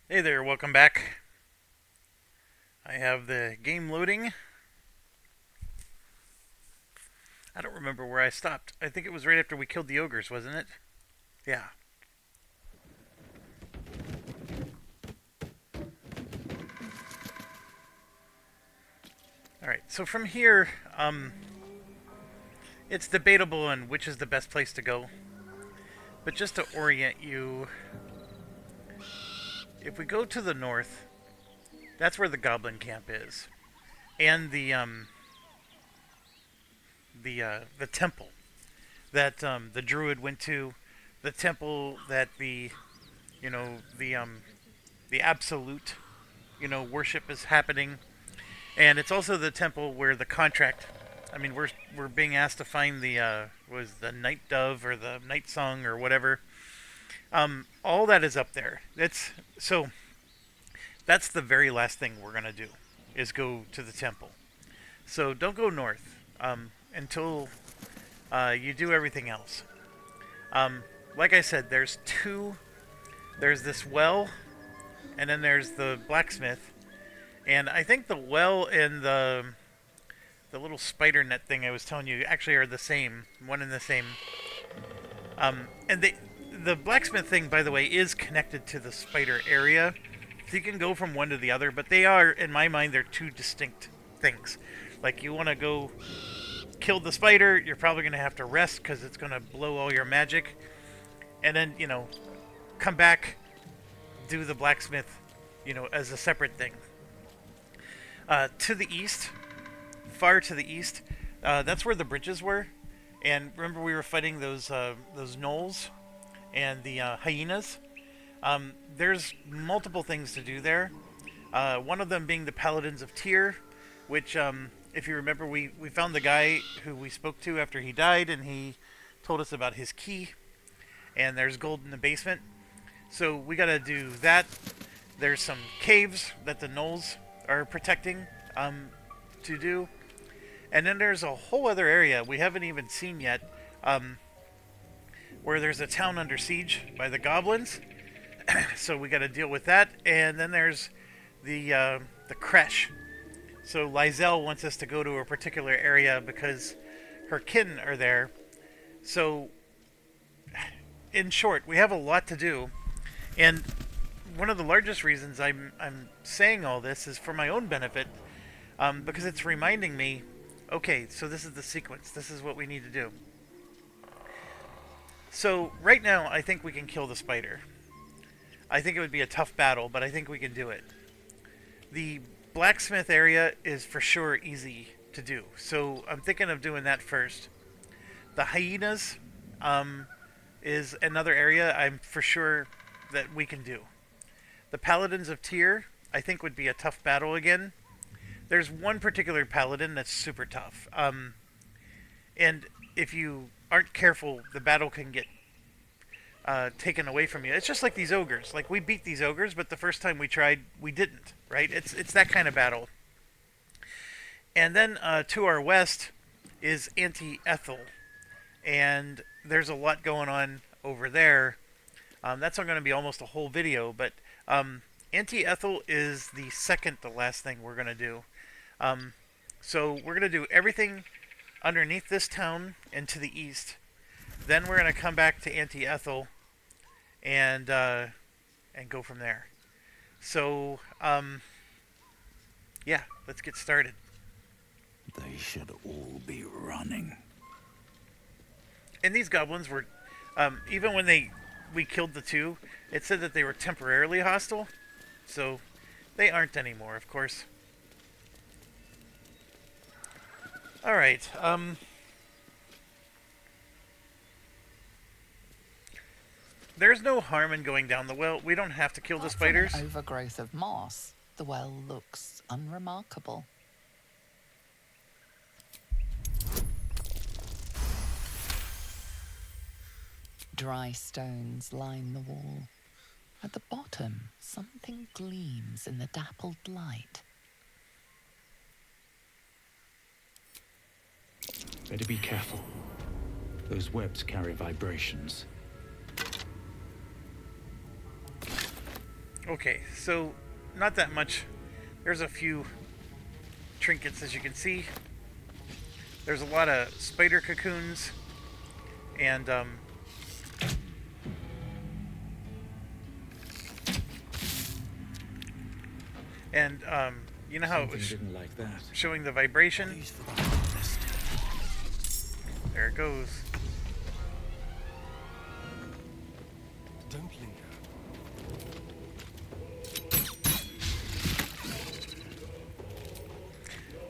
Hey there, welcome back. I have the game loading. I don't remember where I stopped. I think it was right after we killed the ogres, wasn't it? Yeah. Alright, so from here, it's debatable on which is the best place to go. But just to orient you, if we go to the north, that's where the goblin camp is. And the temple that the druid went to, the temple that the absolute, worship is happening. And it's also the temple where the contract. I mean, we're being asked to find the was the night dove or the night song or whatever. All that is up there. That's the very last thing we're gonna do, is go to the temple. So don't go north until you do everything else. Like I said, there's two. There's this well, and then there's the blacksmith. And I think the well and the little spider net thing I was telling you actually are the same, one and the same. And the blacksmith thing, by the way, is connected to the spider area, so you can go from one to the other. But they are, in my mind, they're two distinct things. Like you want to go kill the spider, you're probably going to have to rest because it's going to blow all your magic, and then come back, do the blacksmith, as a separate thing. To the east, far to the east, that's where the bridges were. And remember, we were fighting those gnolls and the hyenas. There's multiple things to do there. One of them being the Paladins of Tyr, which, if you remember, we found the guy who we spoke to after he died, and he told us about his key. And there's gold in the basement. So we gotta do that. There's some caves that the gnolls are protecting to do. And then there's a whole other area we haven't even seen yet, where there's a town under siege by the goblins. So we got to deal with that. And then there's the creche. So Lizelle wants us to go to a particular area because her kin are there. So, in short, we have a lot to do. And one of the largest reasons I'm saying all this is for my own benefit, because it's reminding me, okay, so this is the sequence. This is what we need to do. So right now, I think we can kill the spider. I think it would be a tough battle, but I think we can do it. The blacksmith area is for sure easy to do, so I'm thinking of doing that first. The hyenas is another area I'm for sure that we can do. The Paladins of Tyr, I think, would be a tough battle again. There's one particular paladin that's super tough. And if you aren't careful, the battle can get taken away from you. It's just like these ogres. Like, we beat these ogres, but the first time we tried, we didn't, right? It's that kind of battle. And then to our west is Anti-Ethel. And there's a lot going on over there. That's not going to be almost a whole video, but Anti-Ethel is the second to last thing we're going to do. So we're going to do everything underneath this town and to the east. Then we're going to come back to Anti-Ethel and go from there. So, yeah, let's get started. They should all be running. And these goblins were, even when we killed the two, it said that they were temporarily hostile. So, they aren't anymore, of course. Alright, there's no harm in going down the well. We don't have to kill the spiders. From an overgrowth of moss, the well looks unremarkable. Dry stones line the wall. At the bottom, something gleams in the dappled light. Better be careful. Those webs carry vibrations. Okay, so not that much. There's a few trinkets, as you can see. There's a lot of spider cocoons, and you know how it Something was didn't like that. showing the vibration? Bodies for the harvest. There it goes. Don't linger.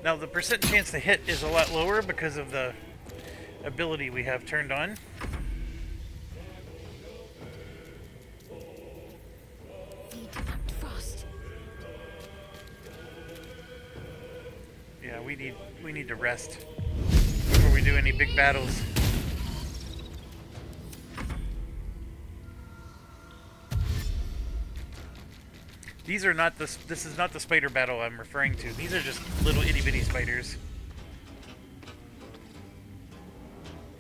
Now the percent chance to hit is a lot lower because of the ability we have turned on. Need to act fast. Yeah, we need to rest before we do any big battles. These are not the. This is not the spider battle I'm referring to. These are just little itty bitty spiders.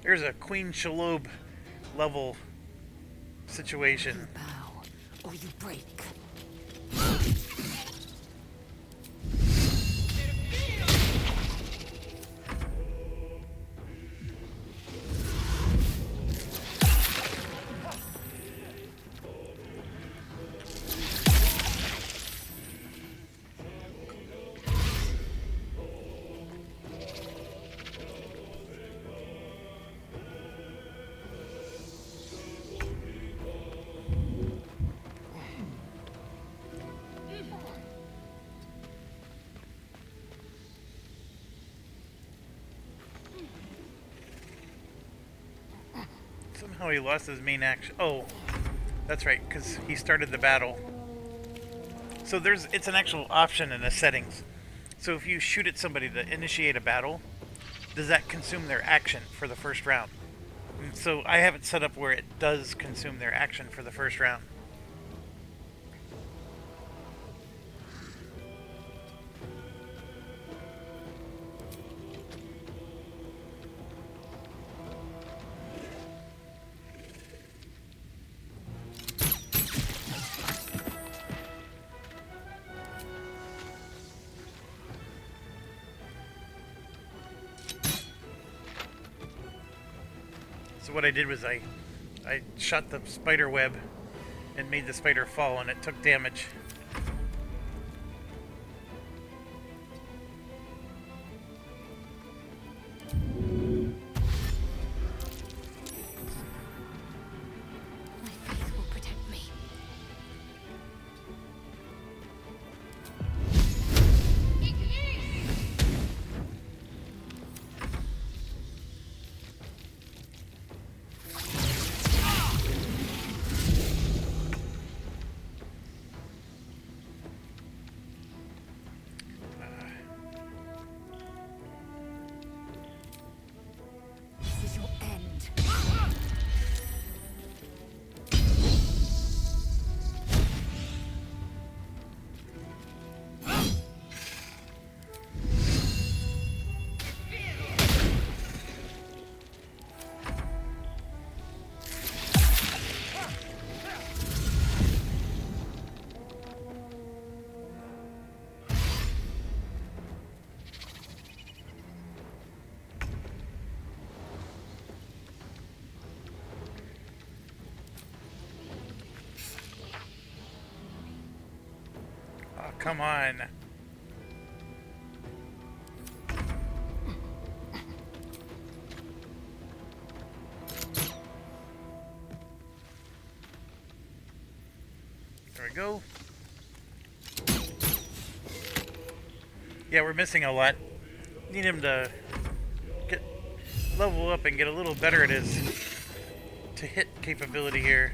There's a Queen Shalob level situation. Bow, or you break. Somehow he lost his main action. Oh, that's right, because he started the battle. So it's an actual option in the settings. So if you shoot at somebody to initiate a battle, does that consume their action for the first round? And so I have it set up where it does consume their action for the first round. So what I did was I shot the spider web and made the spider fall, and it took damage. My faith will protect me. This is your end. Oh, come on. There we go. Yeah, we're missing a lot. Need him to level up and get a little better at his hit capability here.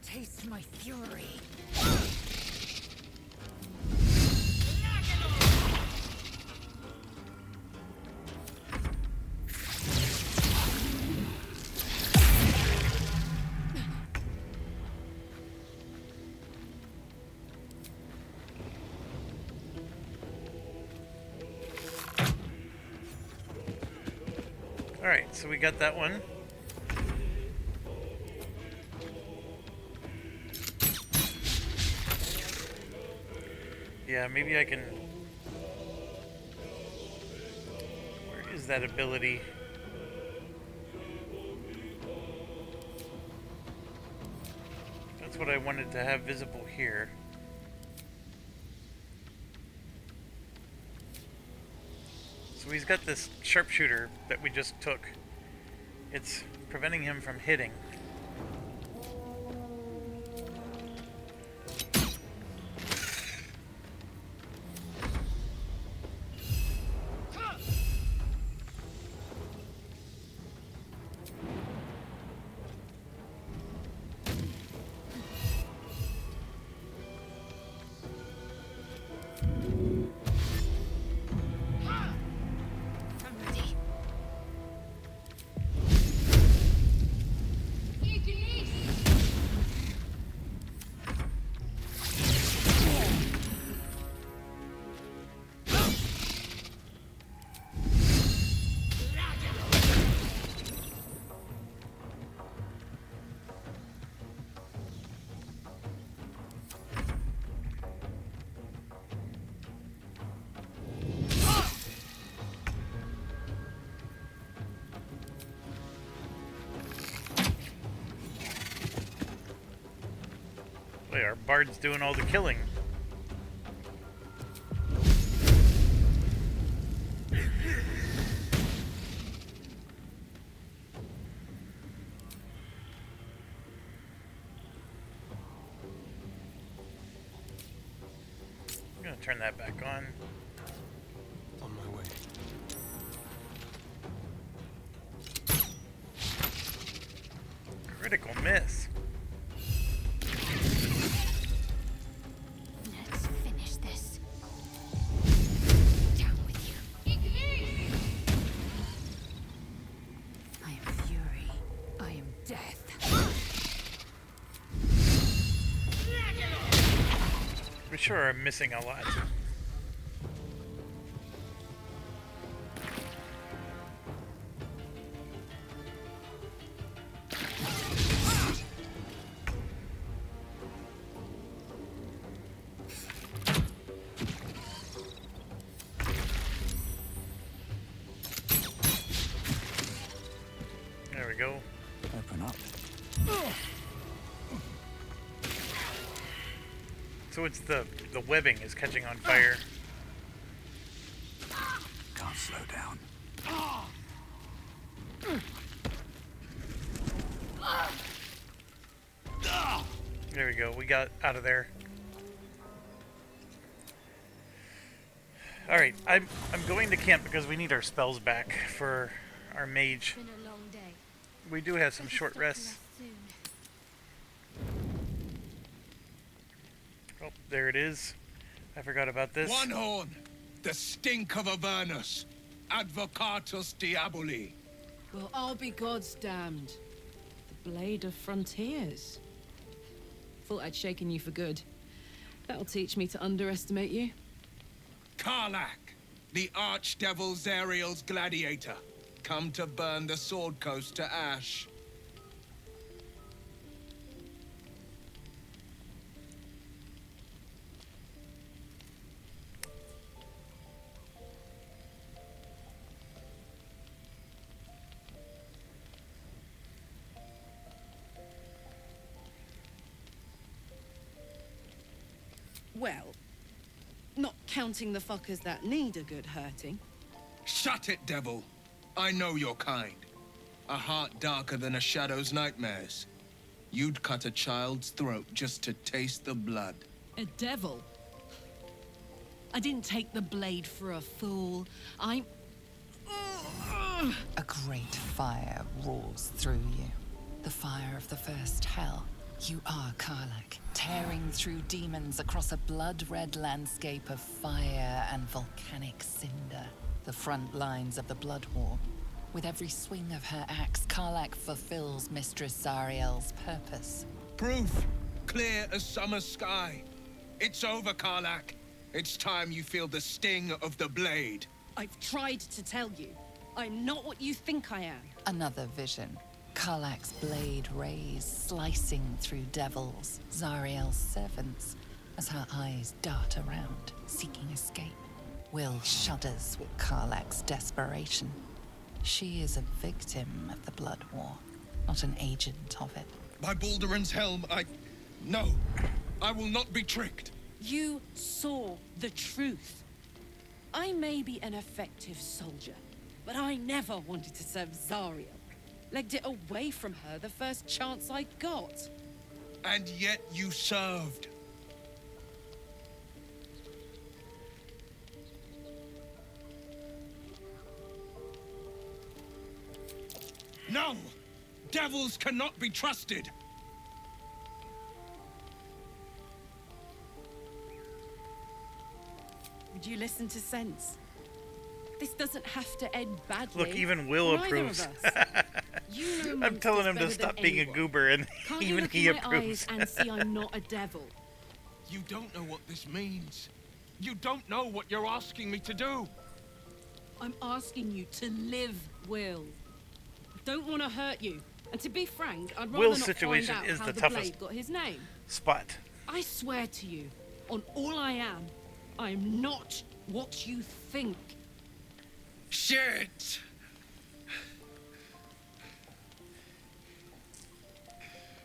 Taste my fury. so we got that one. Yeah, maybe I can... Where is that ability? That's what I wanted to have visible here. So he's got this sharpshooter that we just took. It's preventing him from hitting. I'm ready. Wait, our bard's doing all the killing. I'm gonna turn that back on. On my way. Critical miss. Let's finish this. Down with you. I am fury. I am death. We sure are missing a lot. There we go. Open up. So it's the webbing is catching on fire. Can't slow down. There we go. We got out of there. All right, I'm going to camp because we need our spells back for our mage. Been a long day. We do have some Better short stop to rests. rest soon. Oh, there it is. I forgot about this. One horn, the stink of Avernus, Advocatus Diaboli. Well, I'll be God's damned. The Blade of Frontiers. Thought I'd shaken you for good. That'll teach me to underestimate you. Karlach, the Archdevil Zariel's gladiator, come to burn the Sword Coast to ash. Well, not counting the fuckers that need a good hurting. Shut it, devil. I know your kind. A heart darker than a shadow's nightmares. You'd cut a child's throat just to taste the blood. A devil? I didn't take the blade for a fool. I'm... A great fire roars through you. The fire of the first hell. You are Karlach, tearing through demons across a blood-red landscape of fire and volcanic cinder. The front lines of the Blood War. With every swing of her axe, Karlach fulfills Mistress Zariel's purpose. Proof, clear as summer sky. It's over, Karlach. It's time you feel the sting of the blade. I've tried to tell you. I'm not what you think I am. Another vision. Karlach's blade rays slicing through devils, Zariel's servants, as her eyes dart around, seeking escape. Will shudders with Karlach's desperation. She is a victim of the Blood War, not an agent of it. By Balduran's helm, No, I will not be tricked. You saw the truth. I may be an effective soldier, but I never wanted to serve Zariel. Legged it away from her the first chance I got. And yet you served. No! Devils cannot be trusted! Would you listen to sense? This doesn't have to end badly. Look, even Will for either approves. of us. You know I'm telling him to monsters better stop than being a anyone. goober, and Can't you even look he in my approves. eyes and see I'm not a devil? You don't know what this means. You don't know what you're asking me to do. I'm asking you to live, Will. I don't want to hurt you. And to be frank, I'd rather Will's not situation find out is how the the toughest blade got his name. Spot. I swear to you, on all I am not what you think. Shit!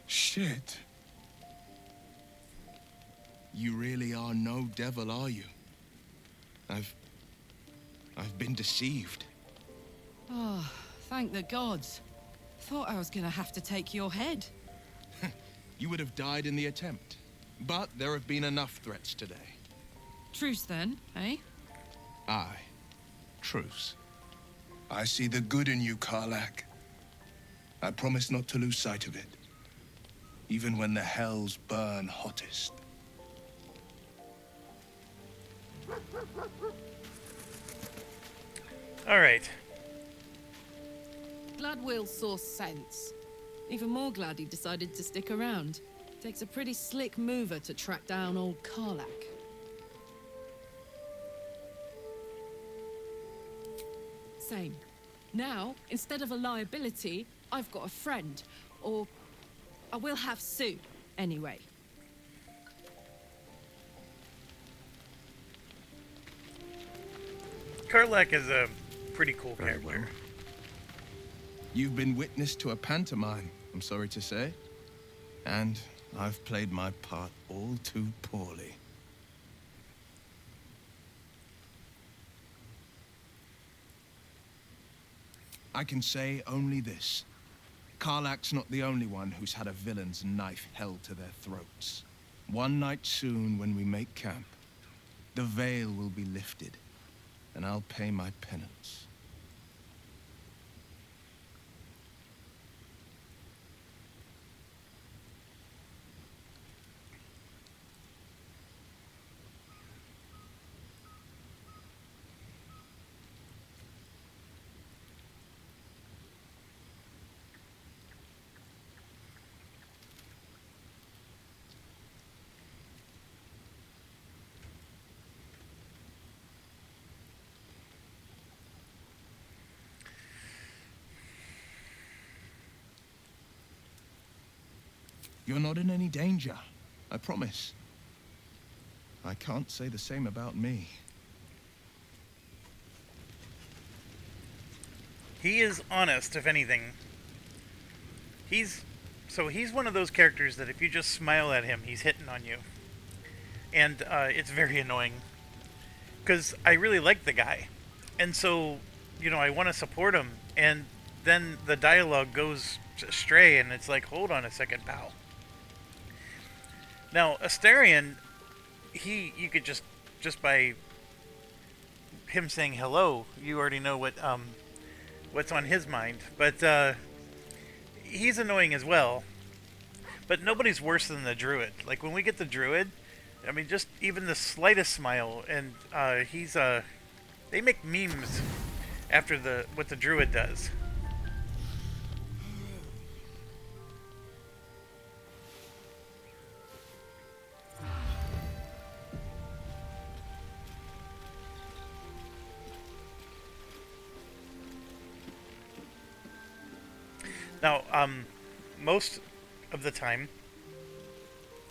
Shit. You really are no devil, are you? I've been deceived. Oh, thank the gods. Thought I was gonna have to take your head. You would have died in the attempt. But there have been enough threats today. Truce then, eh? Aye. Truce. I see the good in you, Karlach. I promise not to lose sight of it. Even when the hells burn hottest. All right. Glad Will saw sense. Even more glad he decided to stick around. Takes a pretty slick mover to track down old Karlach. Same. Now, instead of a liability, I've got a friend. Or I will have Sue, anyway. Karlach is a pretty cool Very character. well. You've been witness to a pantomime, I'm sorry to say. And I've played my part all too poorly. I can say only this. Karlach's not the only one who's had a villain's knife held to their throats. One night soon, when we make camp, the veil will be lifted, and I'll pay my penance. You're not in any danger, I promise. I can't say the same about me. He is honest, if anything. He's one of those characters that if you just smile at him, he's hitting on you. And it's very annoying. Because I really like the guy. And so, you know, I want to support him. And then the dialogue goes astray, and it's like, hold on a second, pal. Now, Astarion, you could just by him saying hello, you already know what's on his mind. But he's annoying as well. But nobody's worse than the druid. Like when we get the druid, I mean, just even the slightest smile, and they make memes after what the druid does. Now, most of the time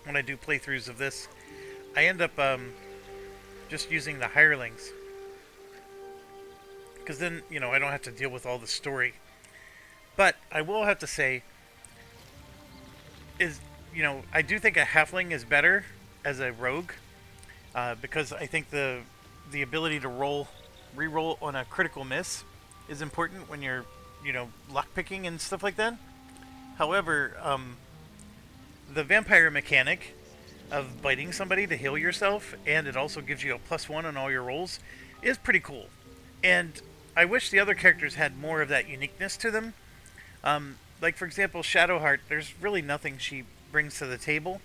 when I do playthroughs of this, I end up just using the hirelings, because then, you know, I don't have to deal with all the story. But I will have to say, you know, I do think a halfling is better as a rogue, because I think the ability to re-roll on a critical miss is important when you're, you know, lockpicking and stuff like that. However, the vampire mechanic of biting somebody to heal yourself, and it also gives you a +1 on all your rolls, is pretty cool. And I wish the other characters had more of that uniqueness to them. Like, for example, Shadowheart, there's really nothing she brings to the table.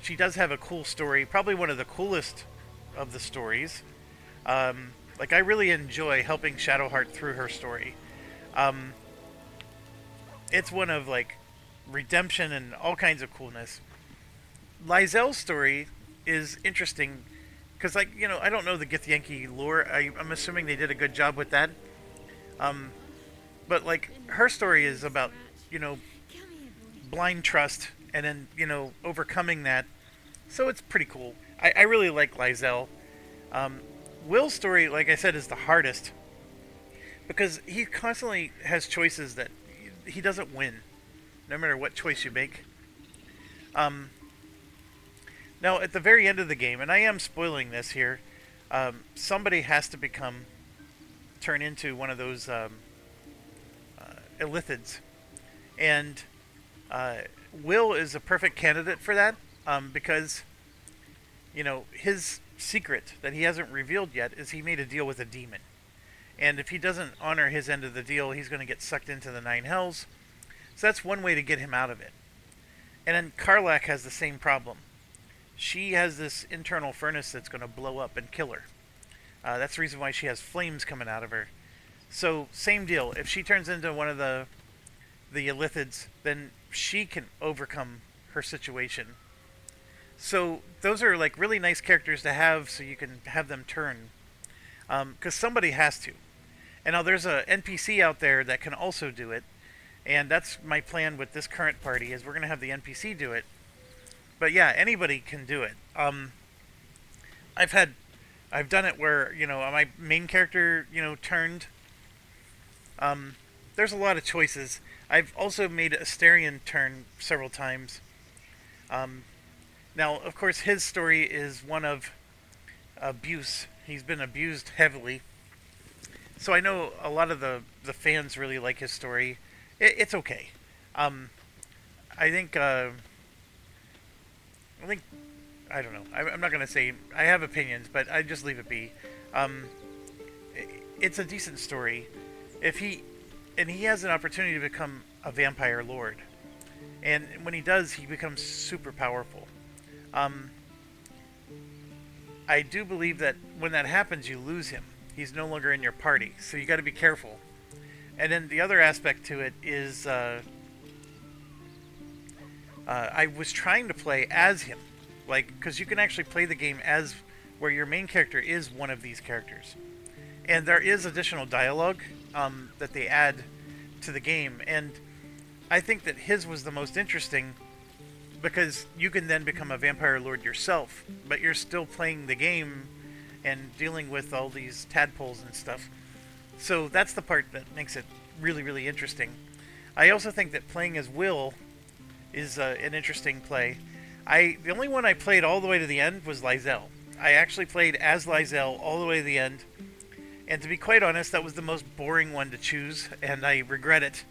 She does have a cool story, probably one of the coolest of the stories. Like, I really enjoy helping Shadowheart through her story. It's one of, like, redemption and all kinds of coolness. Lysel's story is interesting because, like, you know, I don't know the Githyanki lore. I'm assuming they did a good job with that. But, like, her story is about, you know, blind trust and then, you know, overcoming that. So it's pretty cool. I really like Lysel. Will's story, like I said, is the hardest because he constantly has choices that he doesn't win, no matter what choice you make. Now, at the very end of the game, and I am spoiling this here, somebody has to turn into one of those Illithids. And Will is a perfect candidate for that, because, you know, his secret that he hasn't revealed yet is he made a deal with a demon. And if he doesn't honor his end of the deal, he's going to get sucked into the Nine Hells. So that's one way to get him out of it. And then Karlach has the same problem. She has this internal furnace that's going to blow up and kill her. That's the reason why she has flames coming out of her. So, same deal. If she turns into one of the Illithids, then she can overcome her situation. So, those are, like, really nice characters to have so you can have them turn. Because somebody has to. And now there's a NPC out there that can also do it. And that's my plan with this current party, is we're going to have the NPC do it. But yeah, anybody can do it. I've done it where, you know, my main character, you know, turned. There's a lot of choices. I've also made Asterion turn several times. Now, of course, his story is one of abuse. He's been abused heavily. So I know a lot of the fans really like his story. It's okay. I think I don't know. I'm not going to say I have opinions, but I just leave it be. It's a decent story. He has an opportunity to become a vampire lord, and when he does, he becomes super powerful. I do believe that when that happens, you lose him. He's no longer in your party, so you got to be careful. And then the other aspect to it is, I was trying to play as him. Like, because you can actually play the game as where your main character is one of these characters. And there is additional dialogue that they add to the game. And I think that his was the most interesting because you can then become a vampire lord yourself, but you're still playing the game and dealing with all these tadpoles and stuff. So that's the part that makes it really, really interesting. I also think that playing as Will is an interesting play. The only one I played all the way to the end was Lysel. I actually played as Lysel all the way to the end. And to be quite honest, that was the most boring one to choose, and I regret it.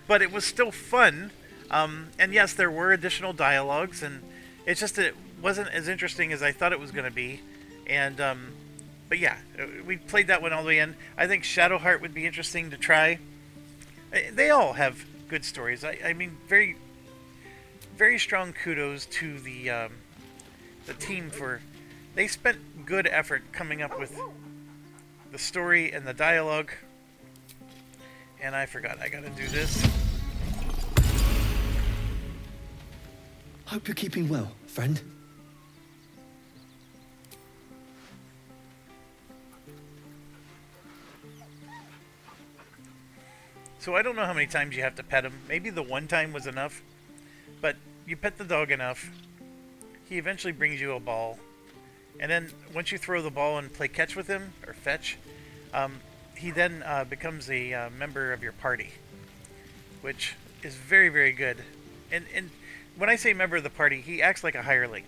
But it was still fun. And yes, there were additional dialogues, and it's just that it wasn't as interesting as I thought it was going to be. And, but yeah, we played that one all the way in. I think Shadowheart would be interesting to try. They all have good stories. I mean, very, very strong kudos to the team for... They spent good effort coming up with the story and the dialogue. And I forgot, I gotta do this. Hope you're keeping well, friend. So I don't know how many times you have to pet him. Maybe the one time was enough. But you pet the dog enough, he eventually brings you a ball. And then once you throw the ball and play catch with him, or fetch, he then becomes a member of your party, which is very, very good. And when I say member of the party, he acts like a hireling.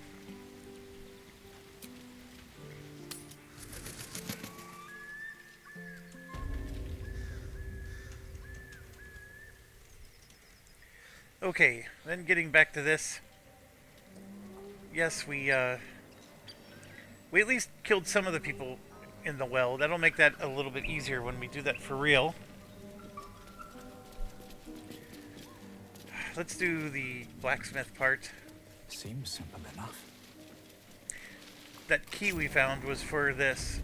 Okay, then getting back to this. Yes, we at least killed some of the people in the well. That'll make that a little bit easier when we do that for real. Let's do the blacksmith part. Seems simple enough. That key we found was for this.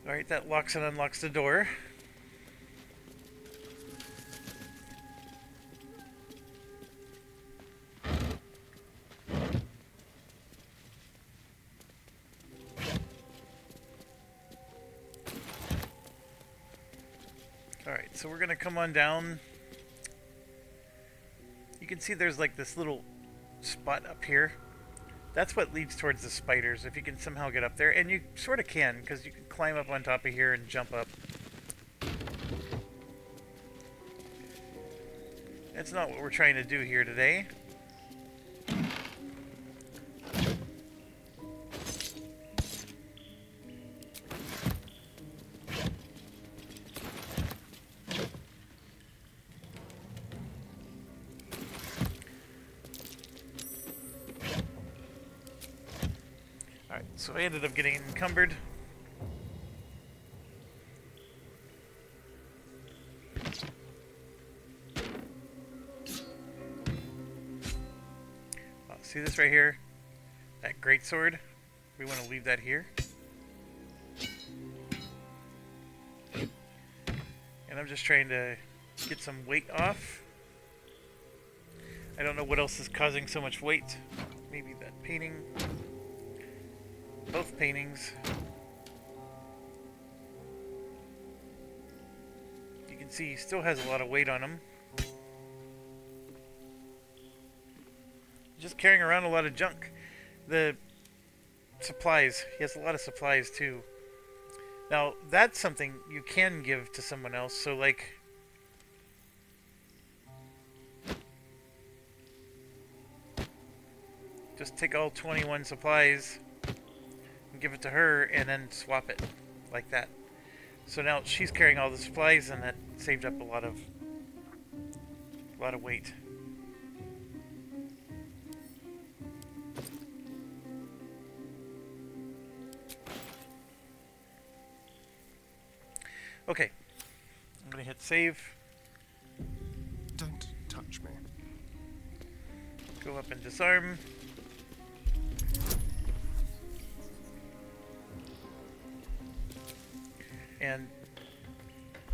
Alright, that locks and unlocks the door. Alright, so we're gonna come on down. You can see there's like this little spot up here. That's what leads towards the spiders, if you can somehow get up there. And you sort of can, because you can climb up on top of here and jump up. That's not what we're trying to do here today. So I ended up getting encumbered. See this right here? That greatsword? We want to leave that here. And I'm just trying to get some weight off. I don't know what else is causing so much weight. Maybe that painting. Both paintings. You can see he still has a lot of weight on him. Just carrying around a lot of junk. The supplies. He has a lot of supplies too. Now, that's something you can give to someone else. So, like, just take all 21 supplies and give it to her and then swap it like that. So now she's carrying all the supplies, and that saved up a lot of weight. Okay, I'm gonna hit save. Don't touch me. Go up and disarm. And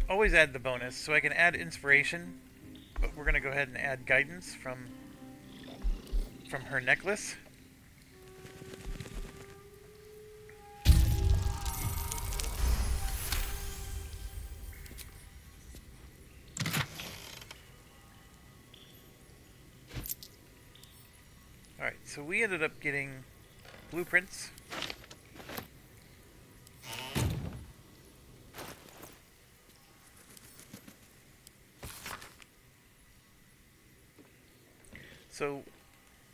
always add the bonus. So I can add inspiration, but we're gonna go ahead and add guidance from her necklace. Alright, so we ended up getting blueprints. So,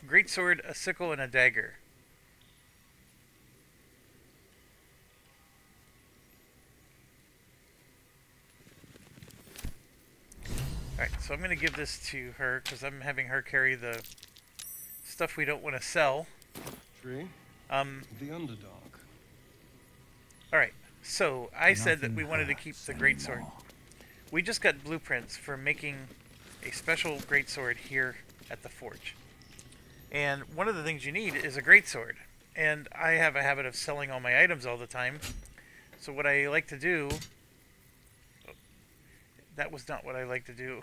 greatsword, a sickle, and a dagger. Alright, so I'm going to give this to her, because I'm having her carry the stuff we don't want to sell. Tree? The underdog. Alright, so I said that we wanted to keep the greatsword. We just got blueprints for making a special greatsword here at the forge. And one of the things you need is a greatsword. And I have a habit of selling all my items all the time. So what I like to do... Oh, that was not what I like to do.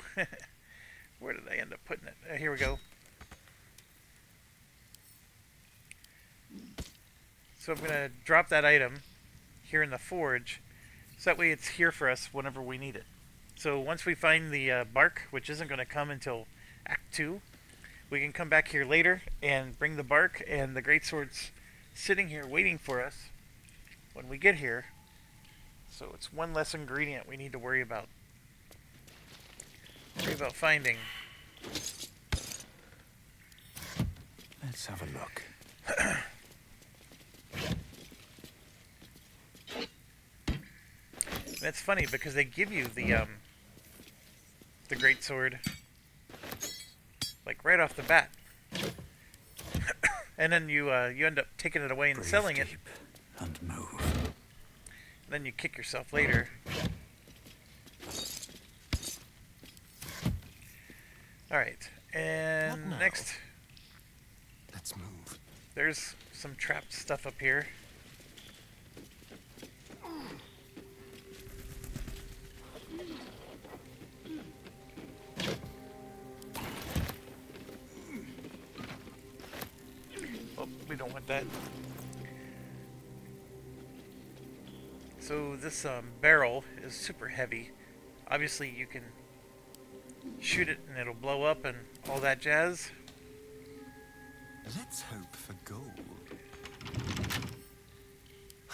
Where did I end up putting it? Here we go. So I'm going to drop that item here in the forge, so that way it's here for us whenever we need it. So once we find the bark, which isn't going to come until Act 2, we can come back here later and bring the bark, and the greatsword's sitting here waiting for us when we get here. So it's one less ingredient we need to worry about. Finding. Let's have a look. That's funny because they give you the greatsword like right off the bat, and then you end up taking it away and selling it, and move. Then you kick yourself later. All right, and next, let's move. There's some trapped stuff up here. Oh, we don't want that. So this barrel is super heavy. Obviously you can shoot it and it'll blow up and all that jazz. Let's hope for gold.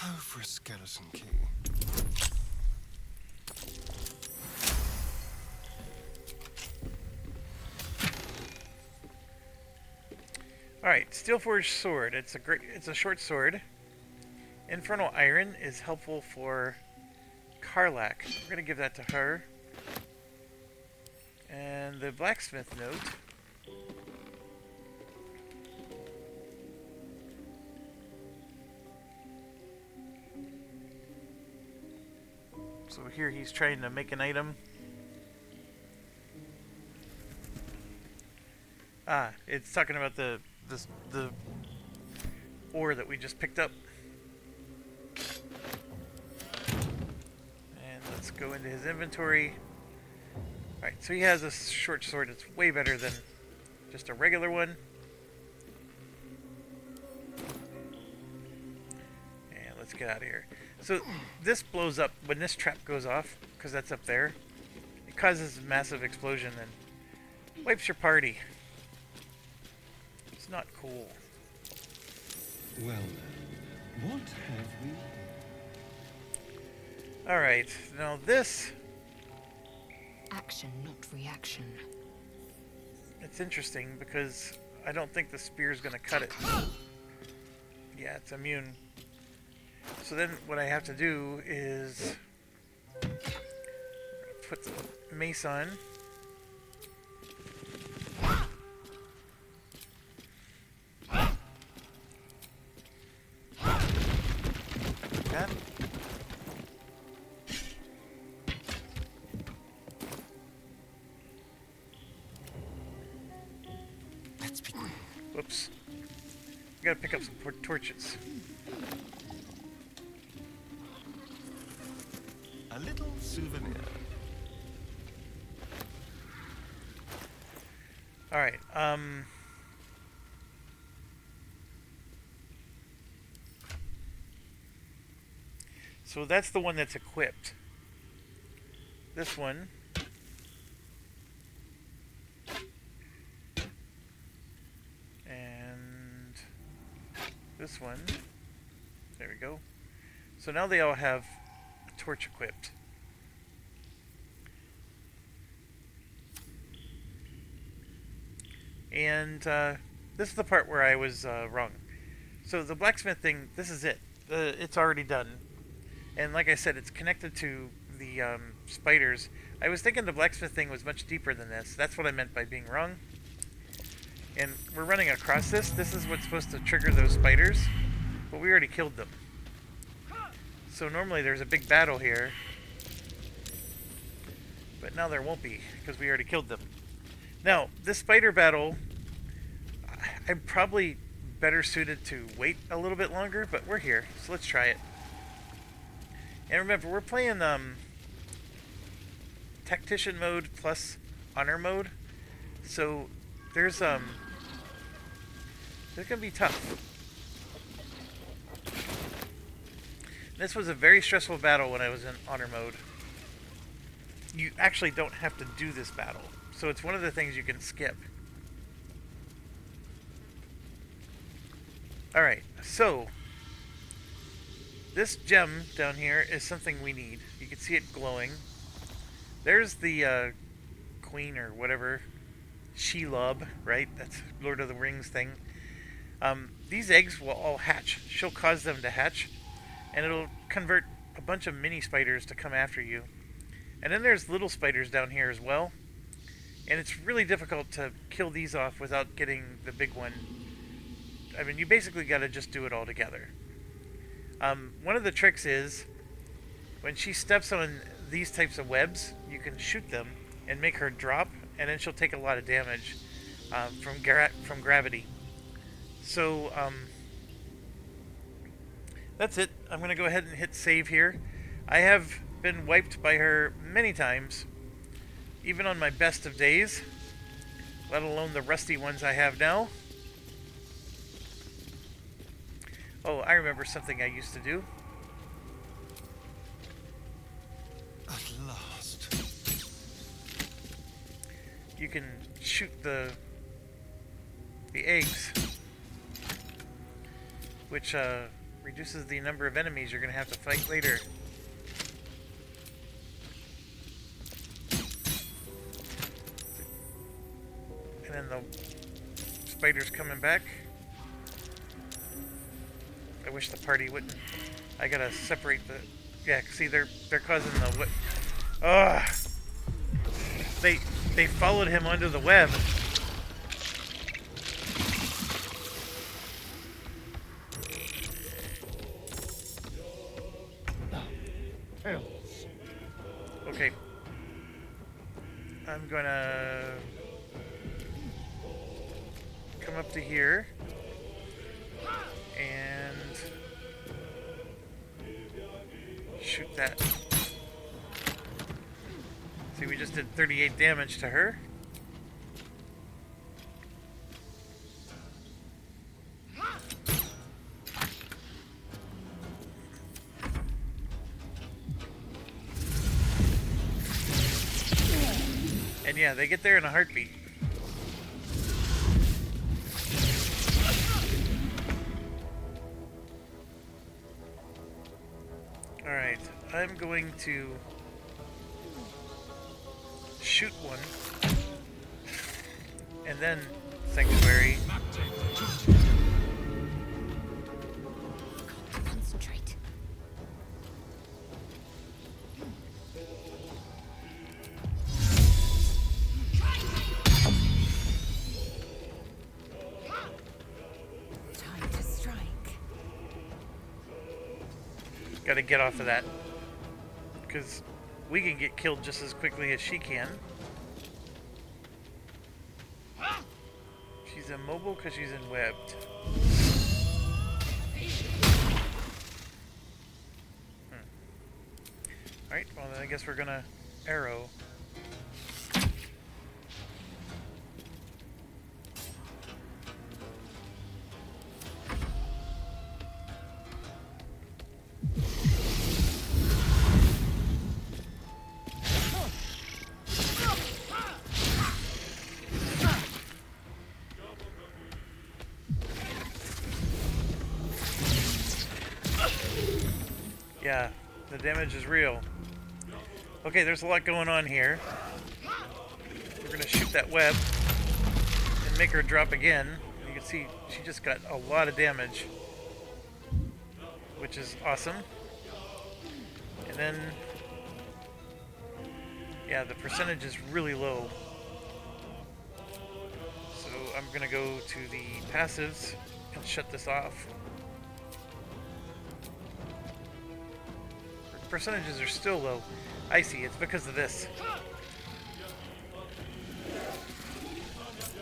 Oh, for a skeleton key. Alright, Steelforged Sword. It's a short sword. Infernal Iron is helpful for Karlach. We're gonna give that to her. And the blacksmith note. So here he's trying to make an item. Ah, it's talking about the ore that we just picked up. And let's go into his inventory. Alright, so he has a short sword that's way better than just a regular one. And let's get out of here. So this blows up when this trap goes off, because that's up there. It causes a massive explosion and wipes your party. It's not cool. Well then, what have we? Alright, now this... Action, not reaction. It's interesting because I don't think the spear is going to cut it. Yeah, it's immune. So then what I have to do is put the mace on. That. Let's begin. Whoops. We gotta pick up some torches. A little souvenir. Alright, so that's the one that's equipped. This one. And this one. There we go. So now they all have a torch equipped. And this is the part where I was wrong. So the blacksmith thing, this is it. It's already done. And like I said, it's connected to the spiders. I was thinking the blacksmith thing was much deeper than this. That's what I meant by being wrong. And we're running across this. This is what's supposed to trigger those spiders. But we already killed them. So normally there's a big battle here. But now there won't be, because we already killed them. Now, this spider battle, I'm probably better suited to wait a little bit longer, but we're here, so let's try it. And remember, we're playing Tactician mode plus Honor mode, so there's gonna be tough. This was a very stressful battle when I was in Honor mode. You actually don't have to do this battle, so it's one of the things you can skip. Alright, so this gem down here is something we need. You can see it glowing. There's the queen or whatever, Shelob, right? That's Lord of the Rings thing. These eggs will all hatch. She'll cause them to hatch, and it'll convert a bunch of mini spiders to come after you. And then there's little spiders down here as well. And it's really difficult to kill these off without getting the big one. I mean, you basically got to just do it all together. One of the tricks is, when she steps on these types of webs, you can shoot them and make her drop, and then she'll take a lot of damage from gravity. So, that's it. I'm going to go ahead and hit save here. I have been wiped by her many times, even on my best of days, let alone the rusty ones I have now. Oh, I remember something I used to do. At last. You can shoot the eggs, which reduces the number of enemies you're going to have to fight later. And then the spider's coming back. I wish the party wouldn't. I gotta separate the. Yeah, see, they're causing the what? Ugh! They followed him onto the web. Okay. I'm gonna come up to here and shoot that. See, we just did 38 damage to her. And yeah, they get there in a heartbeat. Alright, I'm going to shoot one, and then Sanctuary. Concentrate. Time to strike. Gotta get off of that, because we can get killed just as quickly as she can. She's immobile because she's enwebbed. Alright, well then I guess we're gonna arrow. Yeah, the damage is real. Okay, there's a lot going on here. We're gonna shoot that web and make her drop again. You can see she just got a lot of damage, which is awesome. And then, yeah, the percentage is really low. So I'm gonna go to the passives and shut this off. Percentages are still low. I see, it's because of this.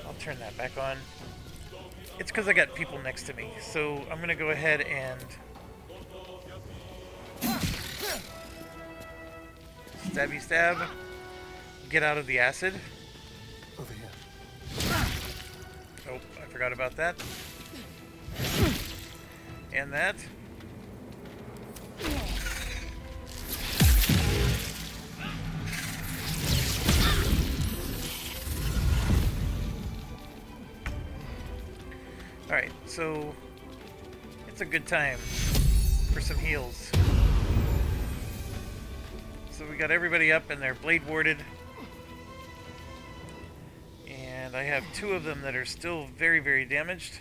I'll turn that back on. It's because I got people next to me. So I'm going to go ahead and Stabby stab. Get out of the acid. Over here. Oh, I forgot about that. And that. Alright, so it's a good time for some heals. So we got everybody up and they're blade warded. And I have 2 of them that are still very, very damaged.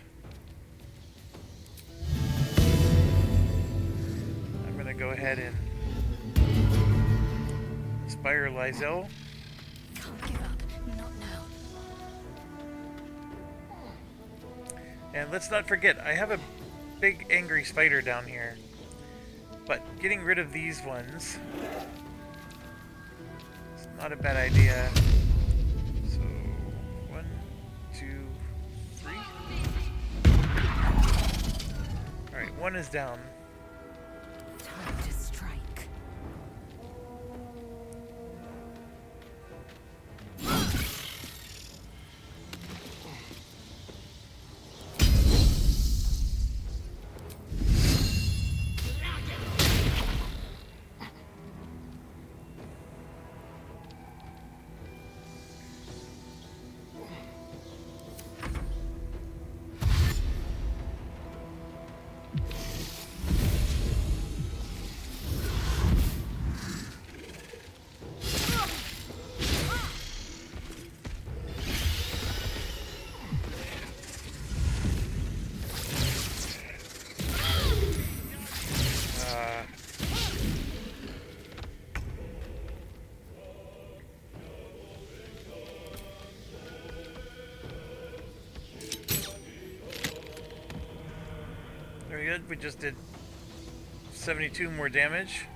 I'm going to go ahead and inspire Lysel. Can't give up. Not now. And let's not forget, I have a big angry spider down here. But getting rid of these ones is not a bad idea. So, 1, 2, 3. Alright, 1 is down. Time to strike. Very good. We just did 72 more damage.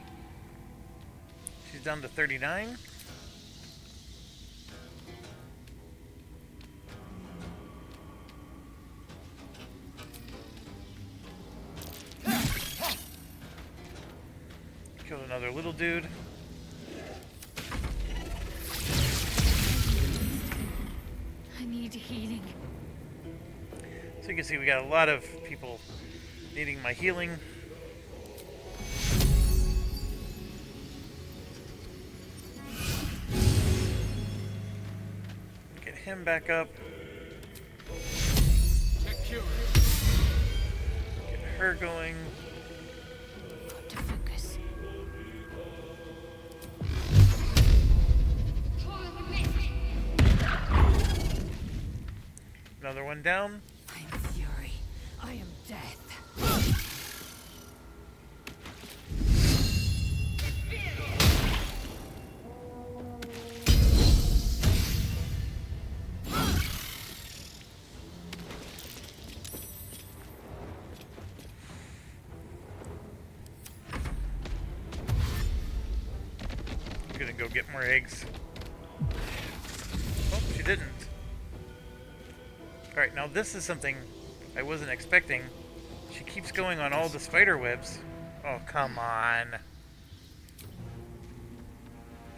She's down to 39. Killed another little dude. I need healing. So you can see we got a lot of people needing my healing. Get him back up. Get her going. Got to focus. Another one down. I'm fury. I am death. I'm gonna go get more eggs. Oh, she didn't. Alright, now this is something I wasn't expecting. She keeps going on all the spider webs. Oh, come on.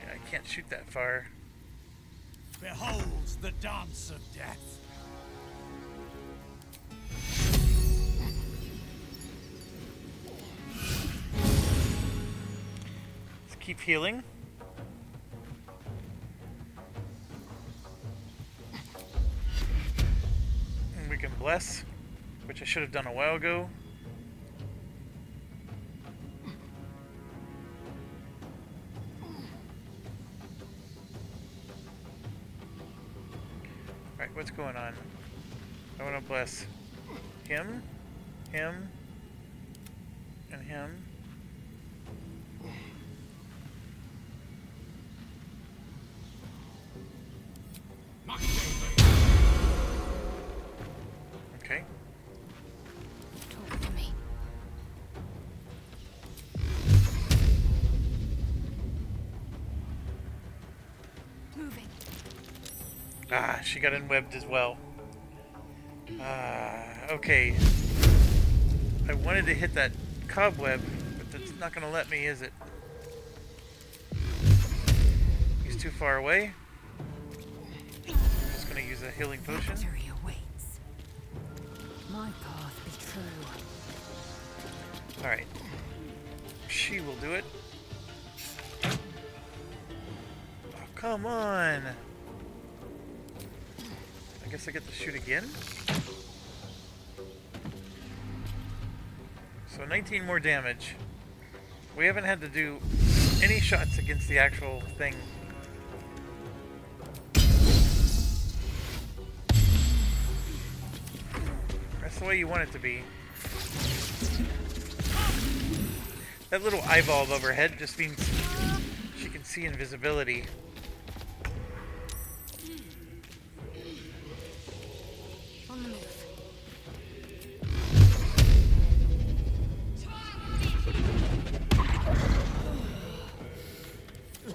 Yeah, I can't shoot that far. Behold the dance of death. Let's keep healing. And we can bless, which I should have done a while ago. Alright, what's going on? I want to bless him, him, and him. Okay. Talk to me. Moving. Ah, she got enwebbed as well. Okay. I wanted to hit that cobweb, but that's not going to let me, is it? too far away. I'm just gonna use a healing potion. Victory awaits. My path be true. Alright. She will do it. Oh, come on! I guess I get to shoot again? So 19 more damage. We haven't had to do any shots against the actual thing. That's the way you want it to be. That little eyeball above her head just means she can see invisibility. On the move.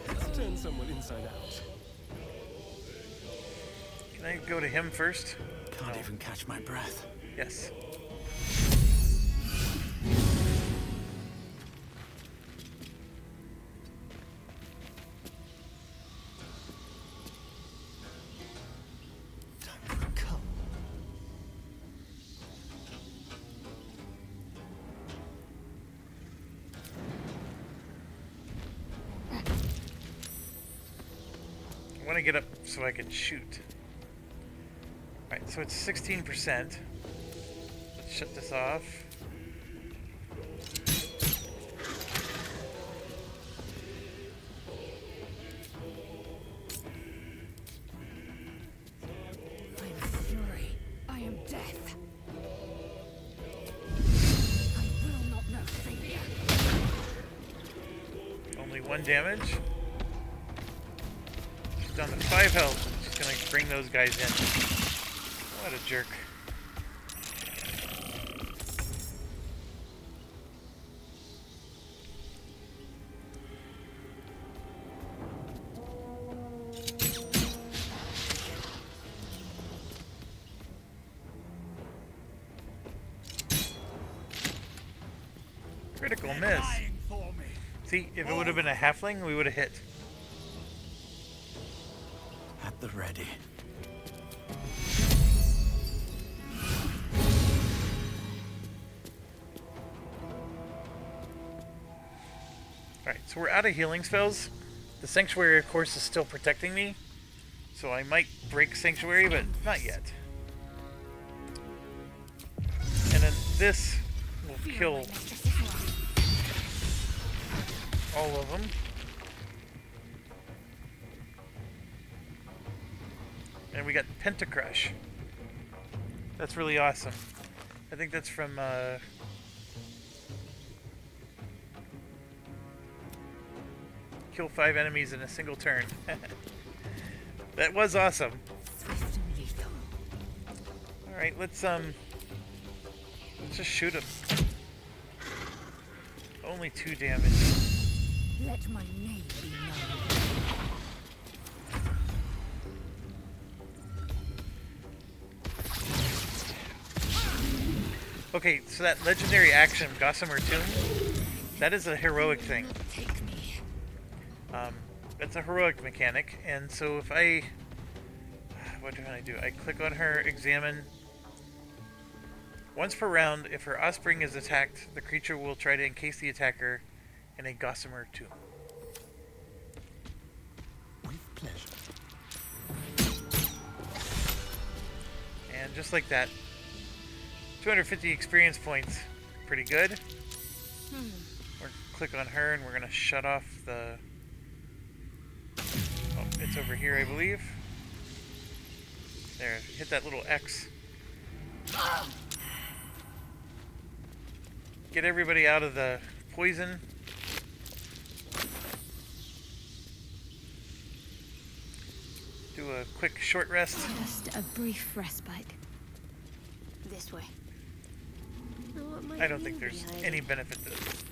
Let's turn someone inside out. Can I go to him first? Can't even catch my breath. Yes. Time for a cup. I want to get up so I can shoot. Alright, so it's 16%. Let's shut this off. I am fury. I am death. I will not know failure. Only 1 damage. She's down to 5 health. She's gonna bring those guys in. What a jerk. Critical miss. See, if it would have been a halfling, we would have hit. At the ready. Alright, so we're out of healing spells. The Sanctuary, of course, is still protecting me. So I might break Sanctuary, but not yet. And then this will kill all of them. And we got Pentacrush. That's really awesome. I think that's from kill 5 enemies in a single turn. That was awesome. Swift and lethal. Alright, let's just shoot him. Only 2 damage. Let my name be known. Okay, so that legendary action, Gossamer Tomb, that is a heroic thing. Take me. That's a heroic mechanic, and so if I... What do I do? I click on her, examine. Once per round, if her offspring is attacked, the creature will try to encase the attacker in a Gossamer Tomb. With pleasure. And just like that, 250 experience points. Pretty good. We're click on her and we're gonna shut off the... Oh, it's over here, I believe. There, hit that little X. Get everybody out of the poison. Do a quick short rest. Just a brief respite. This way. I don't think there's any benefit to this.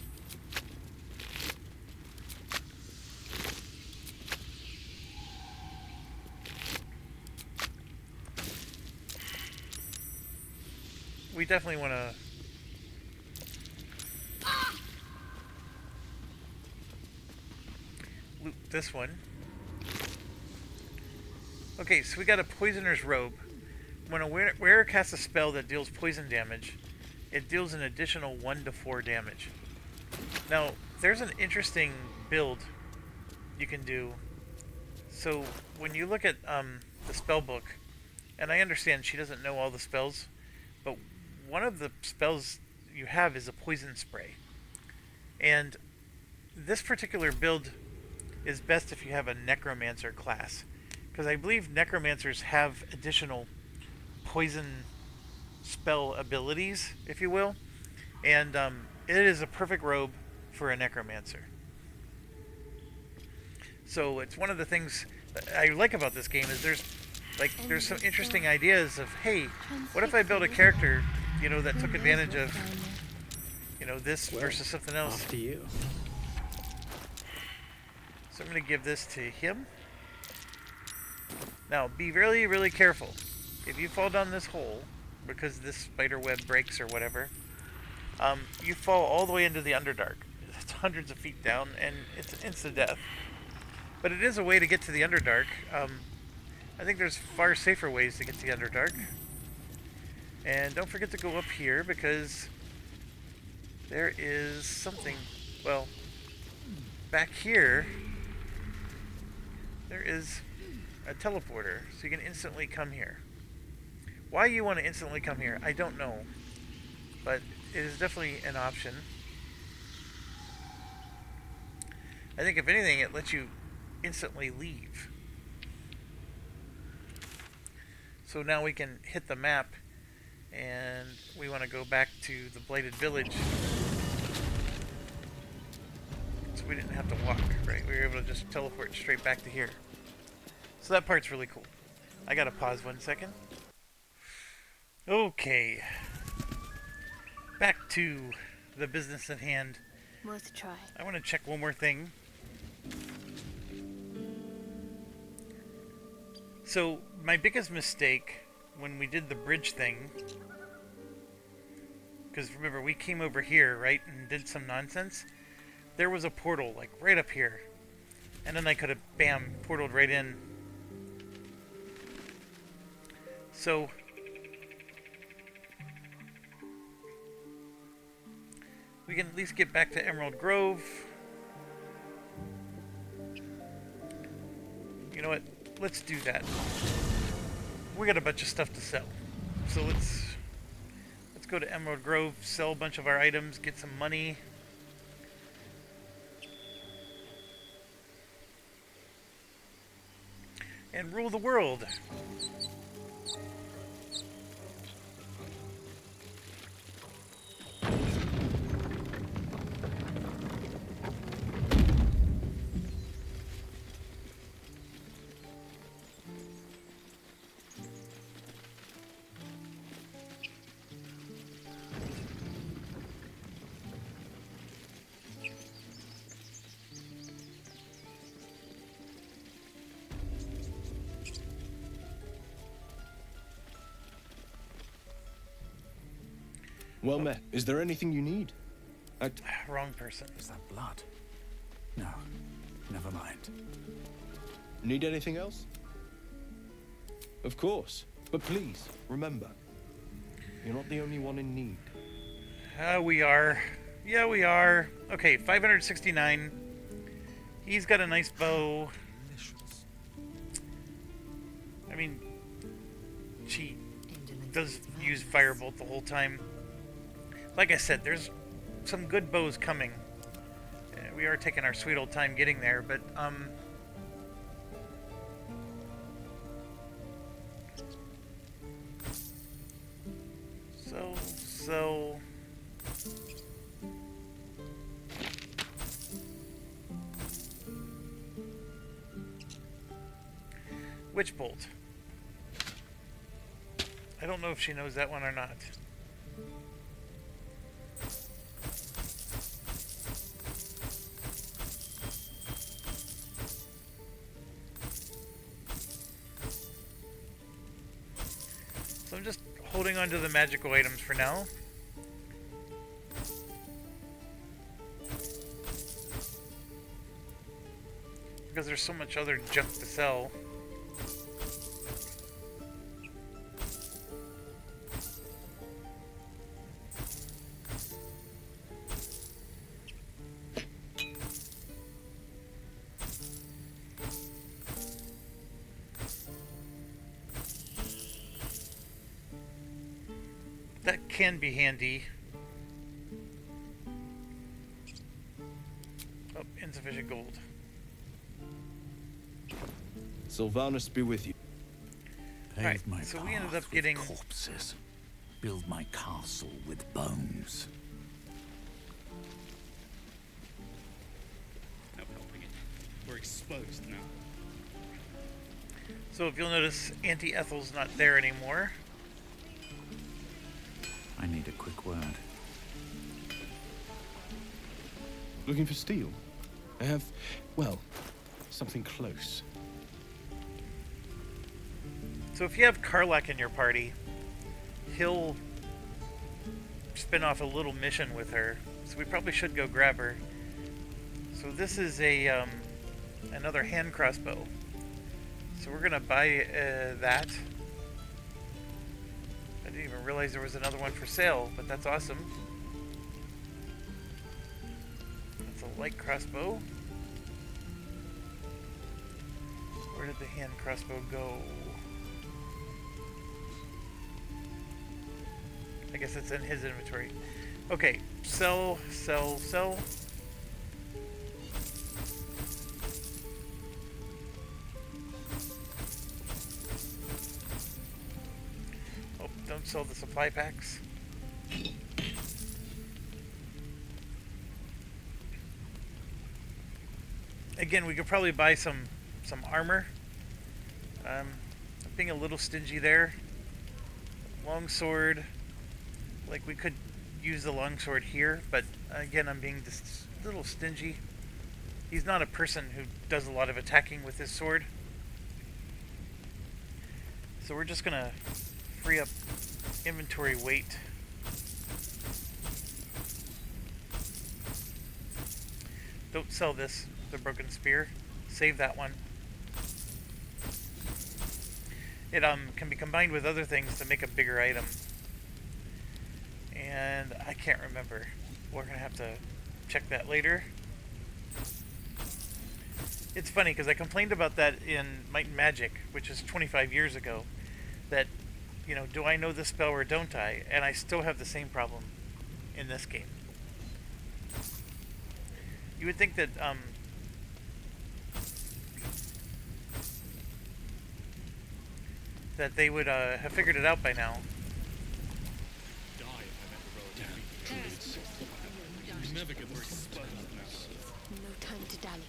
We definitely want to loot this one. Okay, so we got a Poisoner's Robe. When a wearer casts a spell that deals poison damage, it deals an additional 1 to 4 damage. Now, there's an interesting build you can do. So, when you look at the spell book, and I understand she doesn't know all the spells, but one of the spells you have is a poison spray. And this particular build is best if you have a Necromancer class, because I believe Necromancers have additional poison spell abilities, if you will, and it is a perfect robe for a Necromancer. So it's one of the things that I like about this game is there's some interesting ideas of, hey, what if I build a character, you know, that took advantage of, you know, this versus something else. After you. So I'm going to give this to him. Now, be really, really careful. If you fall down this hole, because this spider web breaks or whatever, you fall all the way into the Underdark. It's hundreds of feet down, and it's an instant death. But it is a way to get to the Underdark. I think there's far safer ways to get to the Underdark. And don't forget to go up here, because there is something, well, back here, there is a teleporter, so you can instantly come here. Why you want to instantly come here, I don't know, but it is definitely an option. I think if anything, it lets you instantly leave. So now we can hit the map, and we want to go back to the Blighted Village. So we didn't have to walk, right? We were able to just teleport straight back to here. So that part's really cool. I gotta pause 1 second. Okay. Back to the business at hand. Worth a try. I want to check one more thing. So, my biggest mistake when we did the bridge thing, because remember, we came over here, right, and did some nonsense. There was a portal, like, right up here. And then I could have, bam, portaled right in. So, we can at least get back to Emerald Grove. You know what? Let's do that. We got a bunch of stuff to sell. So let's go to Emerald Grove, sell a bunch of our items, get some money. And rule the world. Well met. Is there anything you need? Wrong person. Is that blood? No, never mind. Need anything else? Of course. But please, remember, you're not the only one in need. We are. Yeah, we are. Okay, 569. He's got a nice bow. I mean, she does use Firebolt the whole time. Like I said, there's some good bows coming. We are taking our sweet old time getting there, but, So... Witch Bolt. I don't know if she knows that one or not. So I'm just holding on to the magical items for now. Because there's so much other junk to sell. That can be handy. Oh, insufficient gold. Sylvanus be with you. Pave Alright, my so path we ended up with getting... corpses. Build my castle with bones. No helping it. We're exposed now. So if you'll notice, Auntie Ethel's not there anymore. I need a quick word. Looking for steel? I have, well, something close. So if you have Karlach in your party, he'll spin off a little mission with her. So we probably should go grab her. So this is a another hand crossbow. So we're gonna buy that. I didn't even realize there was another one for sale, but that's awesome. That's a light crossbow. Where did the hand crossbow go? I guess it's in his inventory. Okay, sell, sell, sell. Oh, don't sell the supply packs. Again, we could probably buy some armor. I'm being a little stingy there. Longsword. Like, we could use the longsword here, but again, I'm being just a little stingy. He's not a person who does a lot of attacking with his sword. So we're just gonna free up inventory weight. Don't sell this, the broken spear. Save that one. It can be combined with other things to make a bigger item. And I can't remember. We're gonna have to check that later. It's funny because I complained about that in Might and Magic, which is 25 years ago. That, you know, do I know this spell or don't I? And I still have the same problem in this game. You would think that that they would have figured it out by now. No time to dally.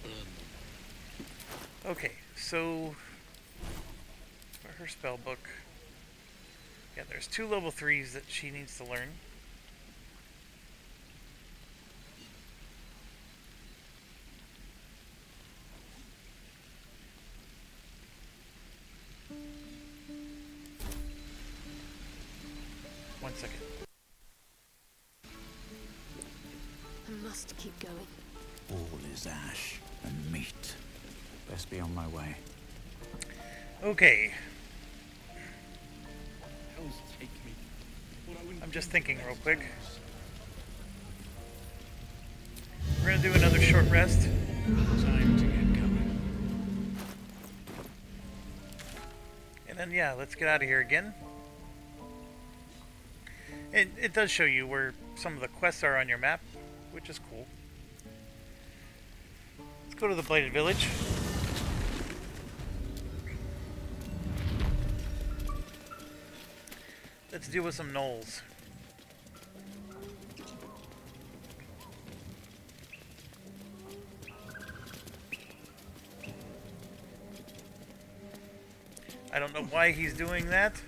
Okay, so for her spell book, yeah, there's 2 level 3s that she needs to learn. One second. I must keep going. All is ash and meat. Best be on my way. Okay, Hells take me. What I wouldn't I'm just do thinking for real that quick. is- We're gonna do another short rest. Time to get going. And then, yeah, let's get out of here again. It does show you where some of the quests are on your map, which is cool. Let's go to the Blighted Village. Let's deal with some gnolls. I don't know why he's doing that.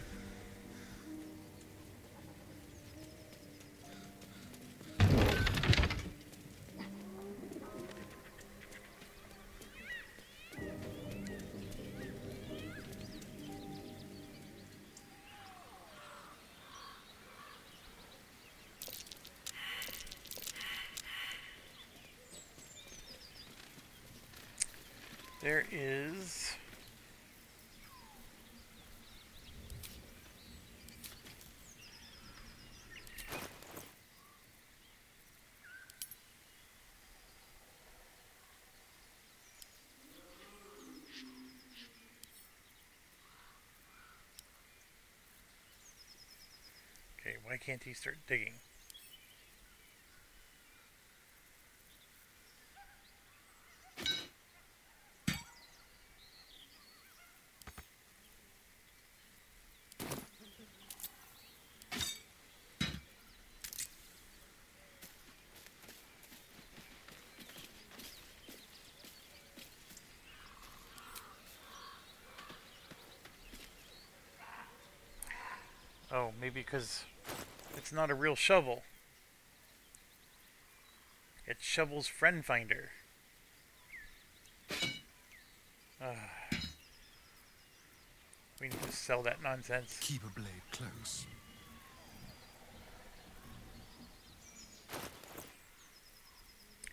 There is... Okay, Why can't he start digging? Oh, maybe because it's not a real shovel. It's Shovel's Friend Finder. We need to sell that nonsense. Keep a blade close.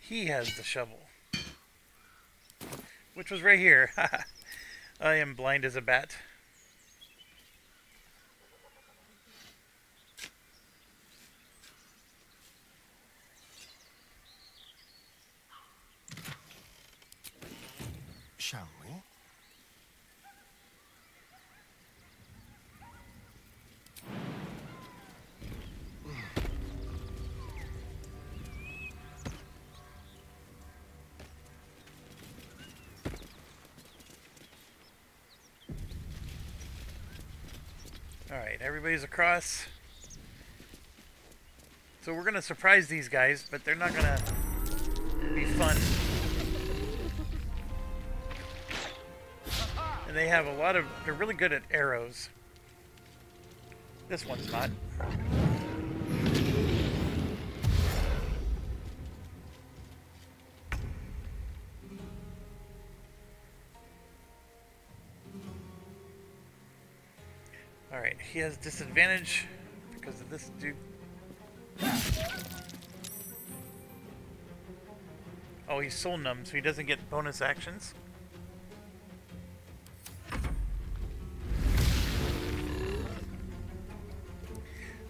He has the shovel. Which was right here. I am blind as a bat. Shall we? Alright, everybody's across. So we're gonna surprise these guys, but they're not gonna be fun. And they have a lot of... they're really good at arrows. This one's not. Alright, he has disadvantage because of this dude. Oh, he's soul numb, so he doesn't get bonus actions.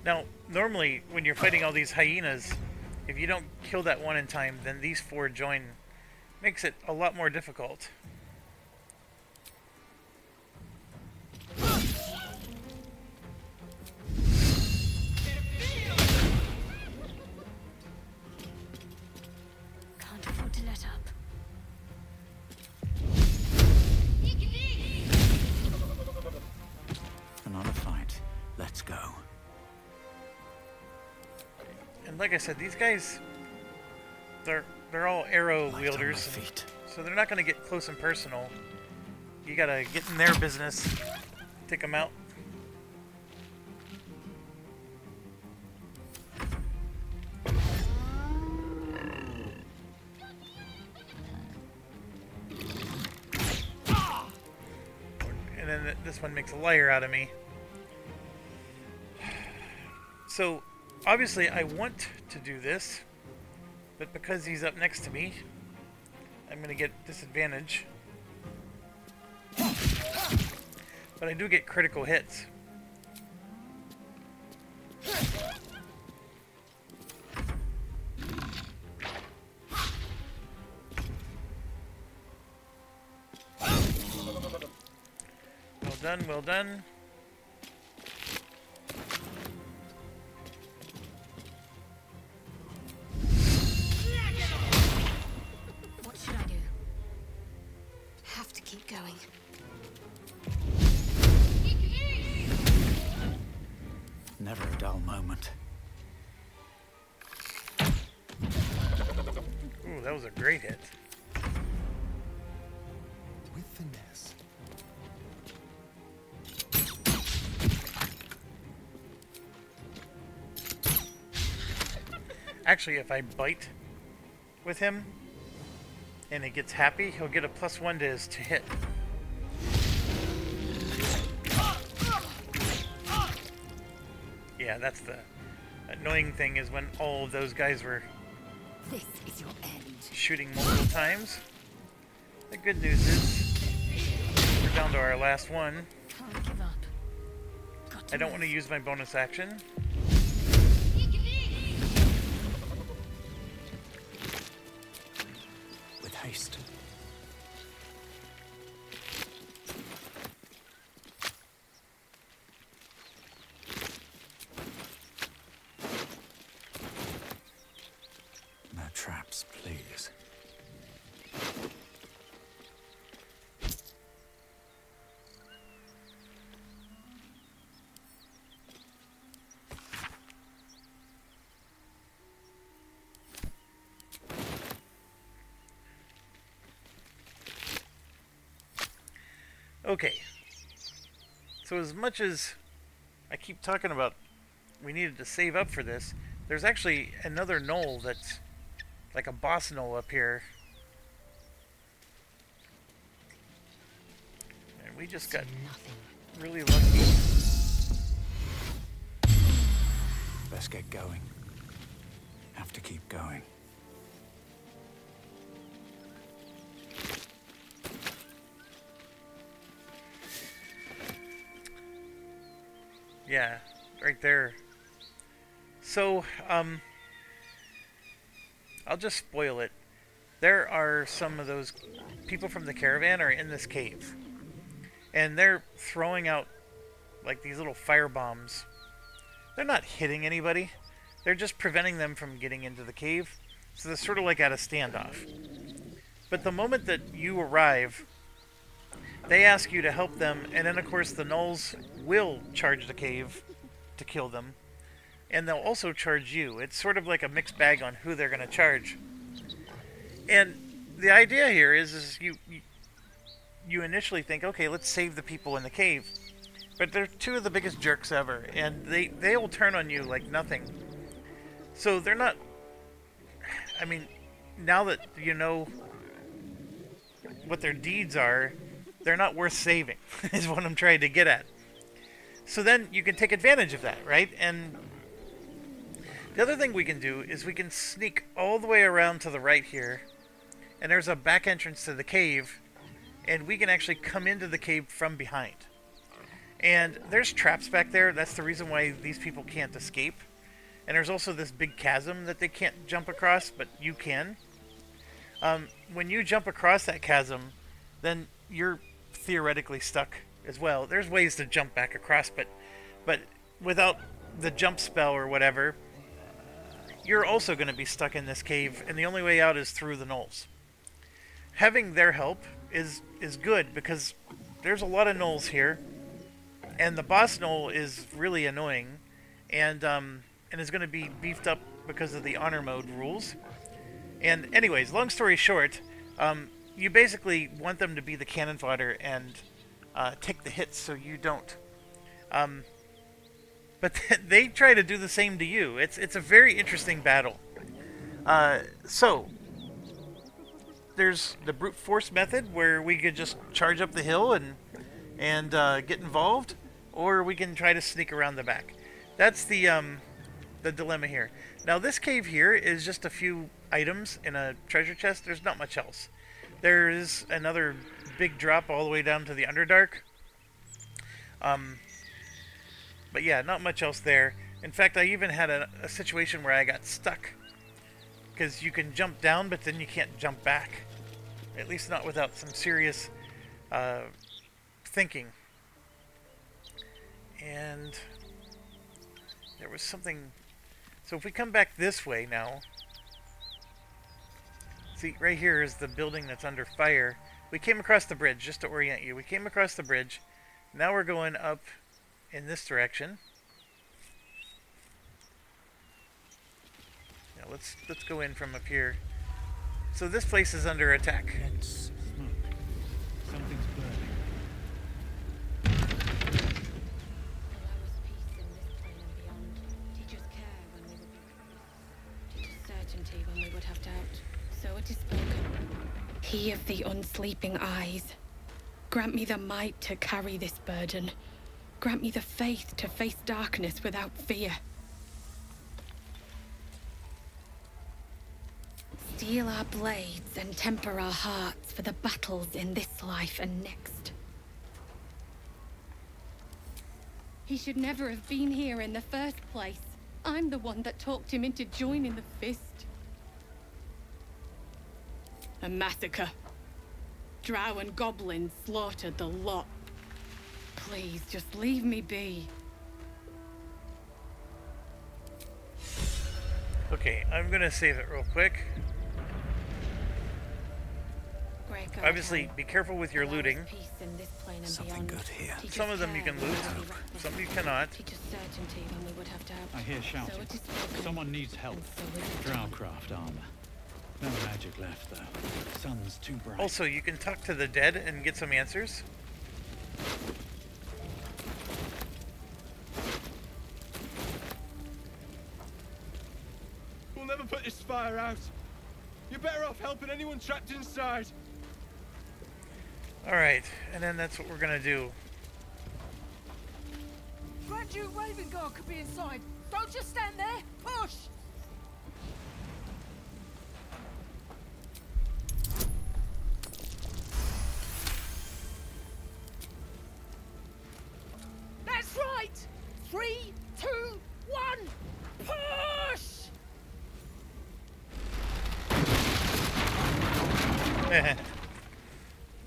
Now, normally, when you're fighting all these hyenas, if you don't kill that one in time, then these four join. Makes it a lot more difficult. Can't afford to let up. Another fight. Let's go. And like I said, these guys, they're all arrow Light on wielders, my feet. so they're not going to get close and personal. You gotta get in their business, take them out. And then this one makes a liar out of me. So, obviously I want to do this, but because he's up next to me, I'm going to get disadvantage. But I do get critical hits. Well done, well done. What should I do? Have to keep going. Never a dull moment. Ooh, that was a great hit. With finesse. Actually, if I bite with him and it gets happy, he'll get a +1 to his to hit. Yeah, that's the annoying thing, is when all of those guys were This is your end. shooting multiple times. The good news is we're down to our last one. Can't give up. Got to I don't want to move. use my bonus action. With haste. Okay. So as much as I keep talking about we needed to save up for this, there's actually another Gnoll that's like a boss Gnoll up here. And we just got really lucky. Best get going. Have to keep going. Yeah, right there. So, I'll just spoil it. There are some of those people from the caravan are in this cave. And they're throwing out like these little fire bombs. They're not hitting anybody. They're just preventing them from getting into the cave. So they're sort of like at a standoff. But the moment that you arrive, they ask you to help them, and then of course the Gnolls will charge the cave to kill them. And they'll also charge you. It's sort of like a mixed bag on who they're going to charge. And the idea here is you initially think, okay, let's save the people in the cave. But they're two of the biggest jerks ever, and they will turn on you like nothing. So they're not... I mean, now that you know what their deeds are, they're not worth saving, is what I'm trying to get at. So then you can take advantage of that, right? And the other thing we can do is we can sneak all the way around to the right here, and there's a back entrance to the cave, and we can actually come into the cave from behind. And there's traps back there. That's the reason why these people can't escape. And there's also this big chasm that they can't jump across, but you can. When you jump across that chasm, then you're theoretically stuck as well. There's ways to jump back across, but without the jump spell or whatever, you're also going to be stuck in this cave, and the only way out is through the Gnolls. Having their help is good, because there's a lot of Gnolls here, and the boss Gnoll is really annoying, and is going to be beefed up because of the honor mode rules. And anyways, long story short, you basically want them to be the cannon fodder and take the hits so you don't. But they try to do the same to you. It's a very interesting battle. So there's the brute force method, where we could just charge up the hill and get involved, or we can try to sneak around the back. That's the dilemma here. Now this cave here is just a few items in a treasure chest. There's not much else. There's another big drop all the way down to the Underdark. But yeah, not much else there. In fact, I even had a situation where I got stuck. Because you can jump down, but then you can't jump back. At least not without some serious thinking. And there was something... So if we come back this way now... See, right here is the building that's under fire. We came across the bridge, just to orient you. We came across the bridge. Now we're going up in this direction. Now let's go in from up here. So this place is under attack. Dense smoke. Something's burning. Allow us peace in this plane and beyond. Teach us care when we would be. Teach us certainty when we would have doubt. So it is spoken. He of the unsleeping eyes. Grant me the might to carry this burden. Grant me the faith to face darkness without fear. Steel our blades and temper our hearts for the battles in this life and next. He should never have been here in the first place. I'm the one that talked him into joining the fist. A massacre. Drow and goblins slaughtered the lot. Please, just leave me be. Okay, I'm gonna save it real quick. Obviously, be careful with your looting. Something good here. Some of them you can loot, some you cannot. I hear shouting. Someone needs help. Drowcraft armor. No magic left, though. Sun's too bright. Also, you can talk to the dead and get some answers. We'll never put this fire out. You're better off helping anyone trapped inside. Alright, and then that's what we're gonna do. Grand Duke Ravengard could be inside. Don't just stand there. Push! That's right! 3, 2, 1, push!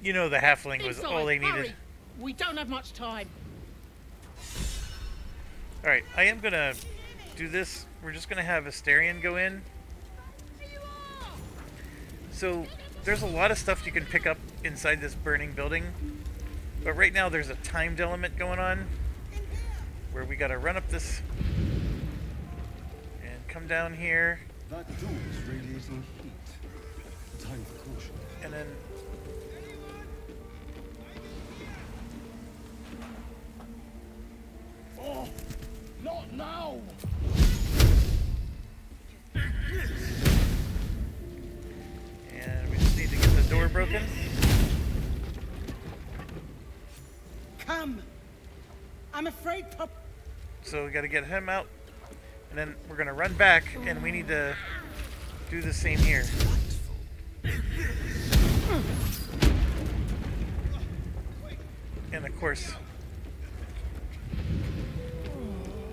You know the halfling was Inside, all they needed. hurry. We don't have much time. Alright, I am gonna do this. We're just gonna have Asterion go in. So, there's a lot of stuff you can pick up inside this burning building. But right now there's a timed element going on. Where we gotta run up this... and come down here. That door is radiating heat. Time for caution. And then... Oh, not now! and we just need to get the door broken. Come! I'm afraid Pop... So we gotta get him out. And then we're gonna run back, and we need to do the same here. And of course,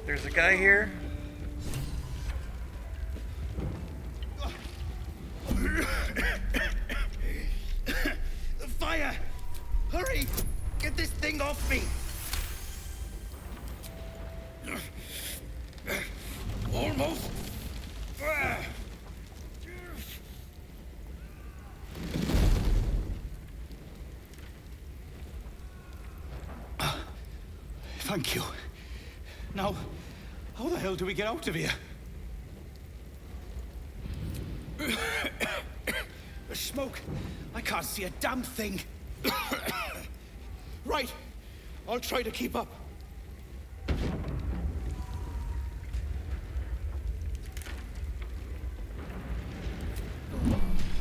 there's a guy here. The fire! Hurry! Get this thing off me! Almost. Thank you. Now, how the hell do we get out of here? The smoke. I can't see a damn thing. Right. I'll try to keep up.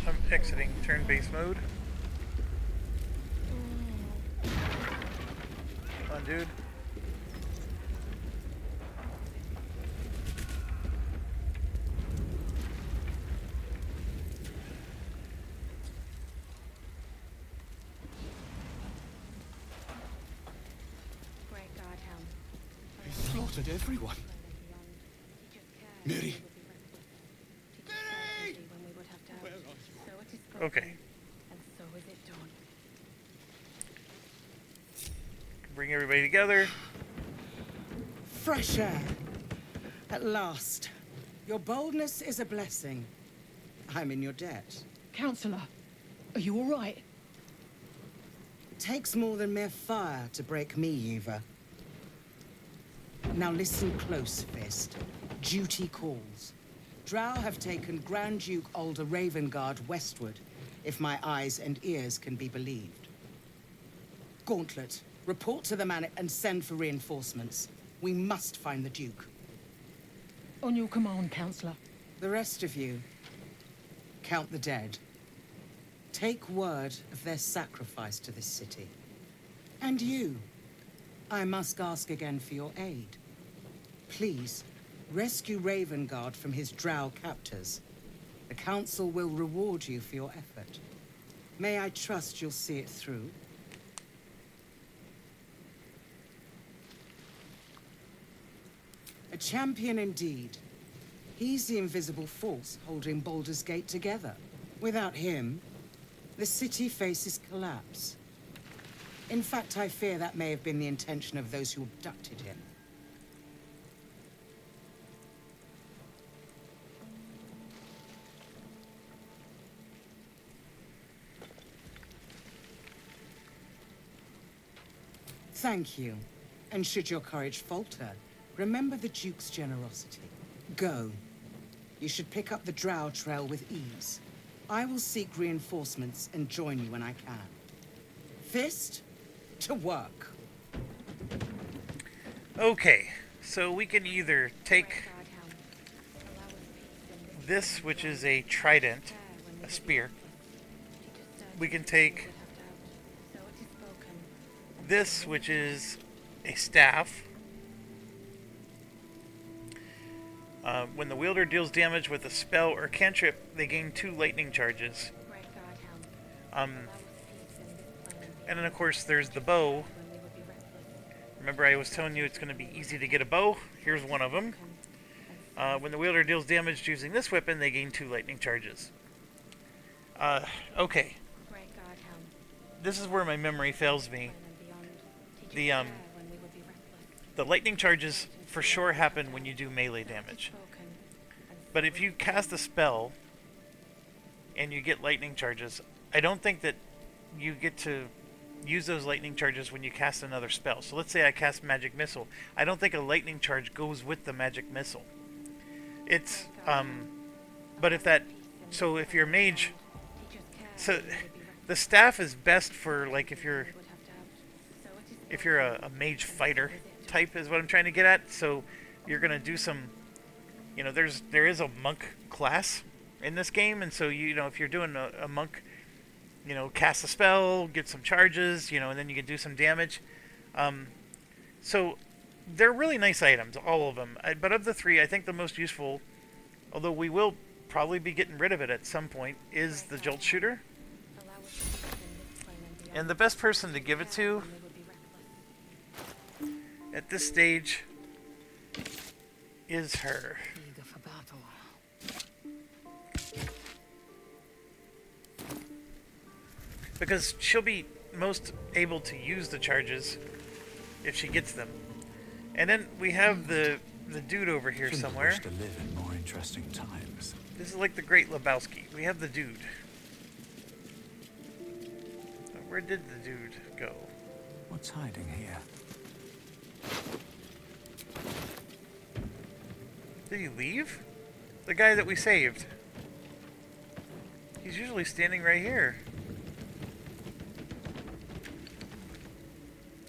I'm exiting turn-based mode. Come on, dude. Great God, Helm. He slaughtered everyone. Mary. Okay. And so is it done. Bring everybody together. Fresh air. At last. Your boldness is a blessing. I'm in your debt. Counselor, are you all right? It takes more than mere fire to break me, Eva. Now listen close, Fist. Duty calls. Drow have taken Grand Duke Alder Ravengard westward, if my eyes and ears can be believed. Gauntlet, report to the man and send for reinforcements. We must find the Duke. On your command, Counselor. The rest of you, count the dead. Take word of their sacrifice to this city. And you, I must ask again for your aid. Please, rescue Ravengard from his drow captors. The Council will reward you for your effort. May I trust you'll see it through? A champion indeed. He's the invisible force holding Baldur's Gate together. Without him, the city faces collapse. In fact, I fear that may have been the intention of those who abducted him. Thank you. And should your courage falter, remember the Duke's generosity. Go. You should pick up the Drow trail with ease. I will seek reinforcements and join you when I can. Fist, To work. Okay, so we can either take this, which is a trident, a spear. We can take this, which is a staff. When the wielder deals damage with a spell or cantrip, they gain 2 lightning charges. And then, of course, there's the bow. Remember, I was telling you it's going to be easy to get a bow. Here's one of them. When the wielder deals damage using this weapon, they gain 2 lightning charges. Okay. This is where my memory fails me. The lightning charges for sure happen when you do melee damage. But if you cast a spell and you get lightning charges, I don't think that you get to use those lightning charges when you cast another spell. So let's say I cast Magic Missile. I don't think a lightning charge goes with the Magic Missile. It's, but if that, so if you're a mage, so the staff is best for, like, if you're a mage fighter type is what I'm trying to get at. So you're going to do some, you know, there is a monk class in this game, and so, you know, if you're doing a monk, you know, cast a spell, get some charges, you know, and then you can do some damage. So they're really nice items, all of them. But of the 3, I think the most useful, although we will probably be getting rid of it at some point, is the Jolt Shooter. And the best person to give it to at this stage is her. Eager for battle. Because she'll be most able to use the charges if she gets them. And then we have the dude over here somewhere. Wish to live in more interesting times. This is like the Great Lebowski. We have the dude. Where did the dude go? What's hiding here? Did he leave? The guy that we saved. He's usually standing right here.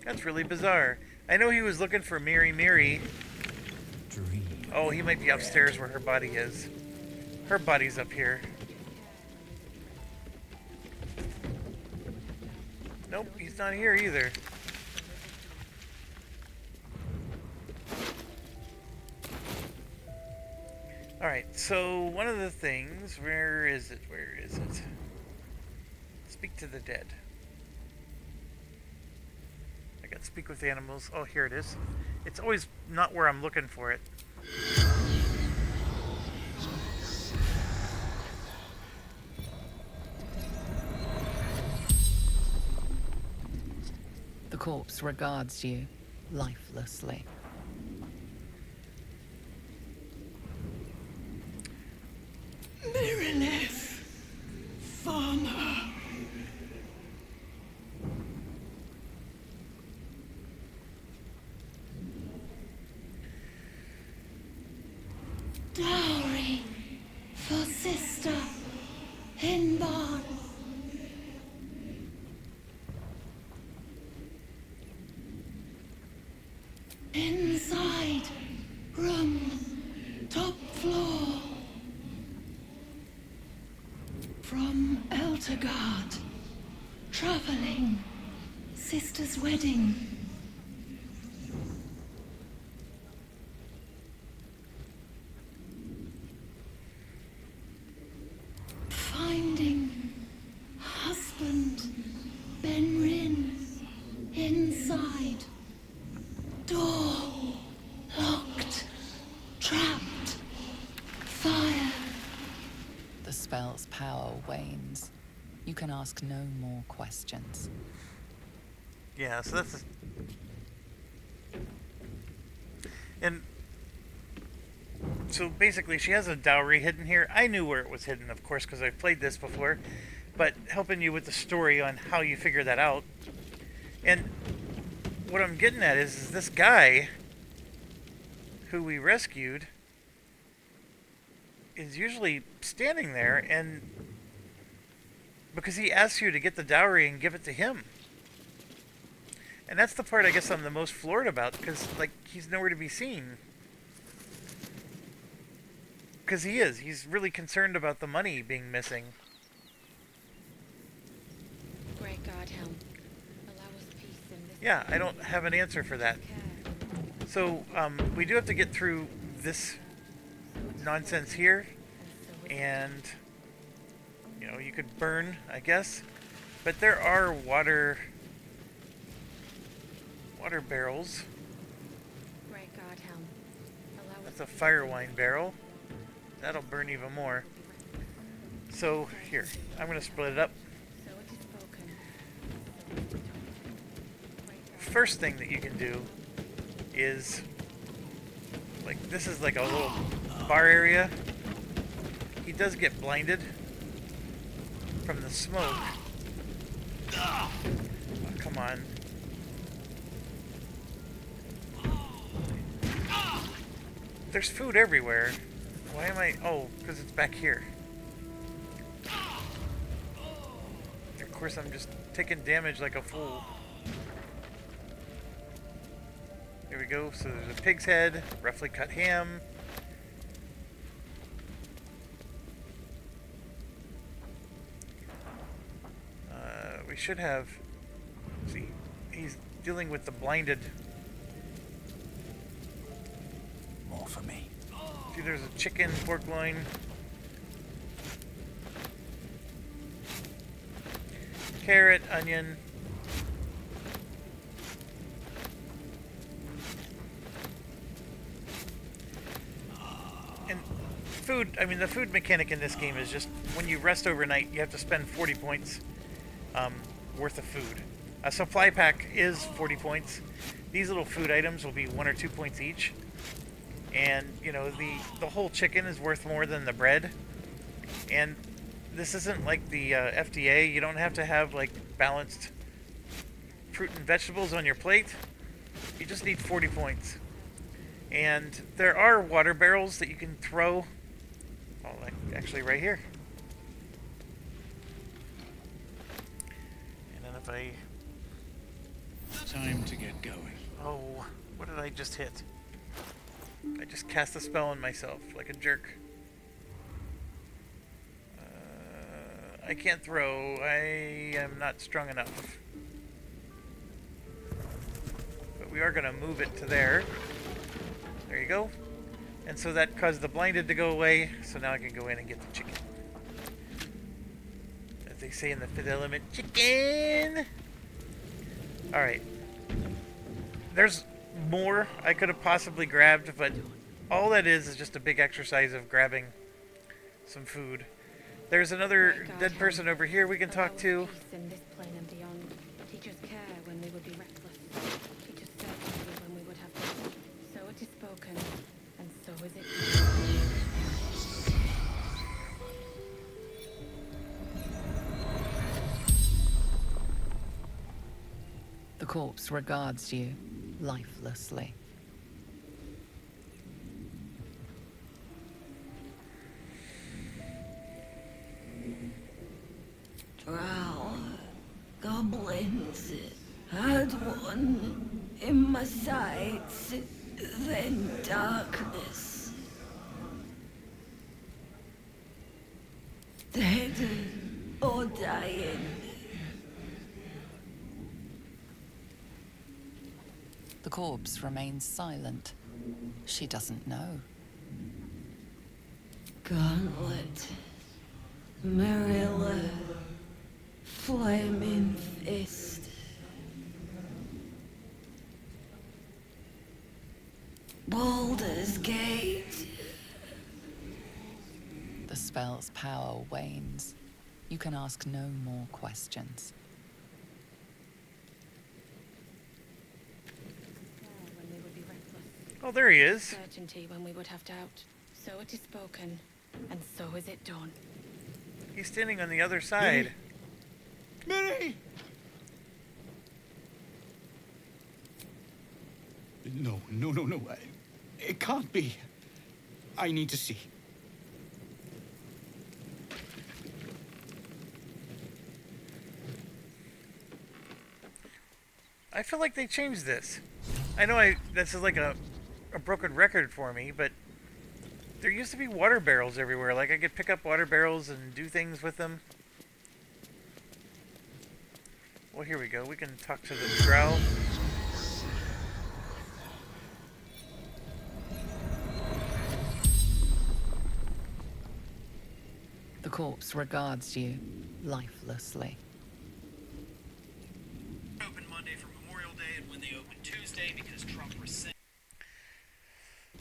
That's really bizarre. I know he was looking for Miri Miri. Oh, he might be upstairs where her body is. Her body's up here. Nope, he's not here either. Alright, so one of the things, where is it? Where is it? Speak to the dead. I got speak with animals. Oh, here it is. It's always not where I'm looking for it. The corpse regards you lifelessly. Merilith, farmer. Dowry for sister in barn. Inside room, top floor. From Eltergard, traveling, sister's wedding. Finding husband Benrin inside. Door locked, trapped, fire. The spell's power wanes. You can ask no more questions. Yeah, so that's... And... So basically, she has a dowry hidden here. I knew where it was hidden, of course, because I've played this before. But helping you with the story on how you figure that out. And what I'm getting at is this guy who we rescued is usually standing there, and because he asks you to get the dowry and give it to him. And that's the part I guess I'm the most floored about, because, like, he's nowhere to be seen. Because he is. He's really concerned about the money being missing. Great God, Helm. Allow us peace in this. Yeah, I don't have an answer for that. So, we do have to get through this nonsense here. And, you know, you could burn, I guess. But there are water barrels. Great God, Helm. Allow us. That's a fire wine barrel. That'll burn even more. So, here. I'm going to split it up. So it is spoken. First thing that you can do is, like, this is like a little bar area. He does get blinded from the smoke. Oh, come on. There's food everywhere. Why am I... Oh, because it's back here. Of course, I'm just taking damage like a fool. Here we go. So there's a pig's head, roughly cut ham. We should have... See, he's dealing with the blinded... More for me. See, there's a chicken, pork loin. Carrot, onion. And food, I mean, the food mechanic in this game is just when you rest overnight, you have to spend 40 points worth of food. A supply pack is 40 points. These little food items will be 1 or 2 points each. And, you know, the whole chicken is worth more than the bread. And this isn't like the FDA. You don't have to have, like, balanced fruit and vegetables on your plate. You just need 40 points. And there are water barrels that you can throw. Oh, like, actually right here. And then if I... Time to get going. Oh, what did I just hit? I just cast a spell on myself, like a jerk. I can't throw. I am not strong enough. But we are going to move it to there. There you go. And so that caused the blinded to go away, so now I can go in and get the chicken. As they say in the Fifth Element, chicken! Alright. There's more I could have possibly grabbed, but all that is just a big exercise of grabbing some food. There's another dead person over here we can talk to. In this plane and beyond. Teach us care when we would be reckless. Teach us certainty when we would have doubt. So it is spoken, and so is it. The corpse regards you lifelessly. Drow, goblins, had one in my sights, then darkness. Dead or dying. The corpse remains silent. She doesn't know. Gauntlet, Marilla, Flaming Fist. Baldur's Gate. The spell's power wanes. You can ask no more questions. When we would be reckless. Oh, there he is. Certainty when we would have doubt. So it is spoken, and so is it done. He's standing on the other side. Mary! No. It can't be. I need to see. I feel like they changed this. I know this is like a broken record for me, but there used to be water barrels everywhere. Like I could pick up water barrels and do things with them. Well, here we go. We can talk to the drow. The corpse regards you lifelessly. Open Monday for Memorial Day, and when they open Tuesday because Trump rescinded.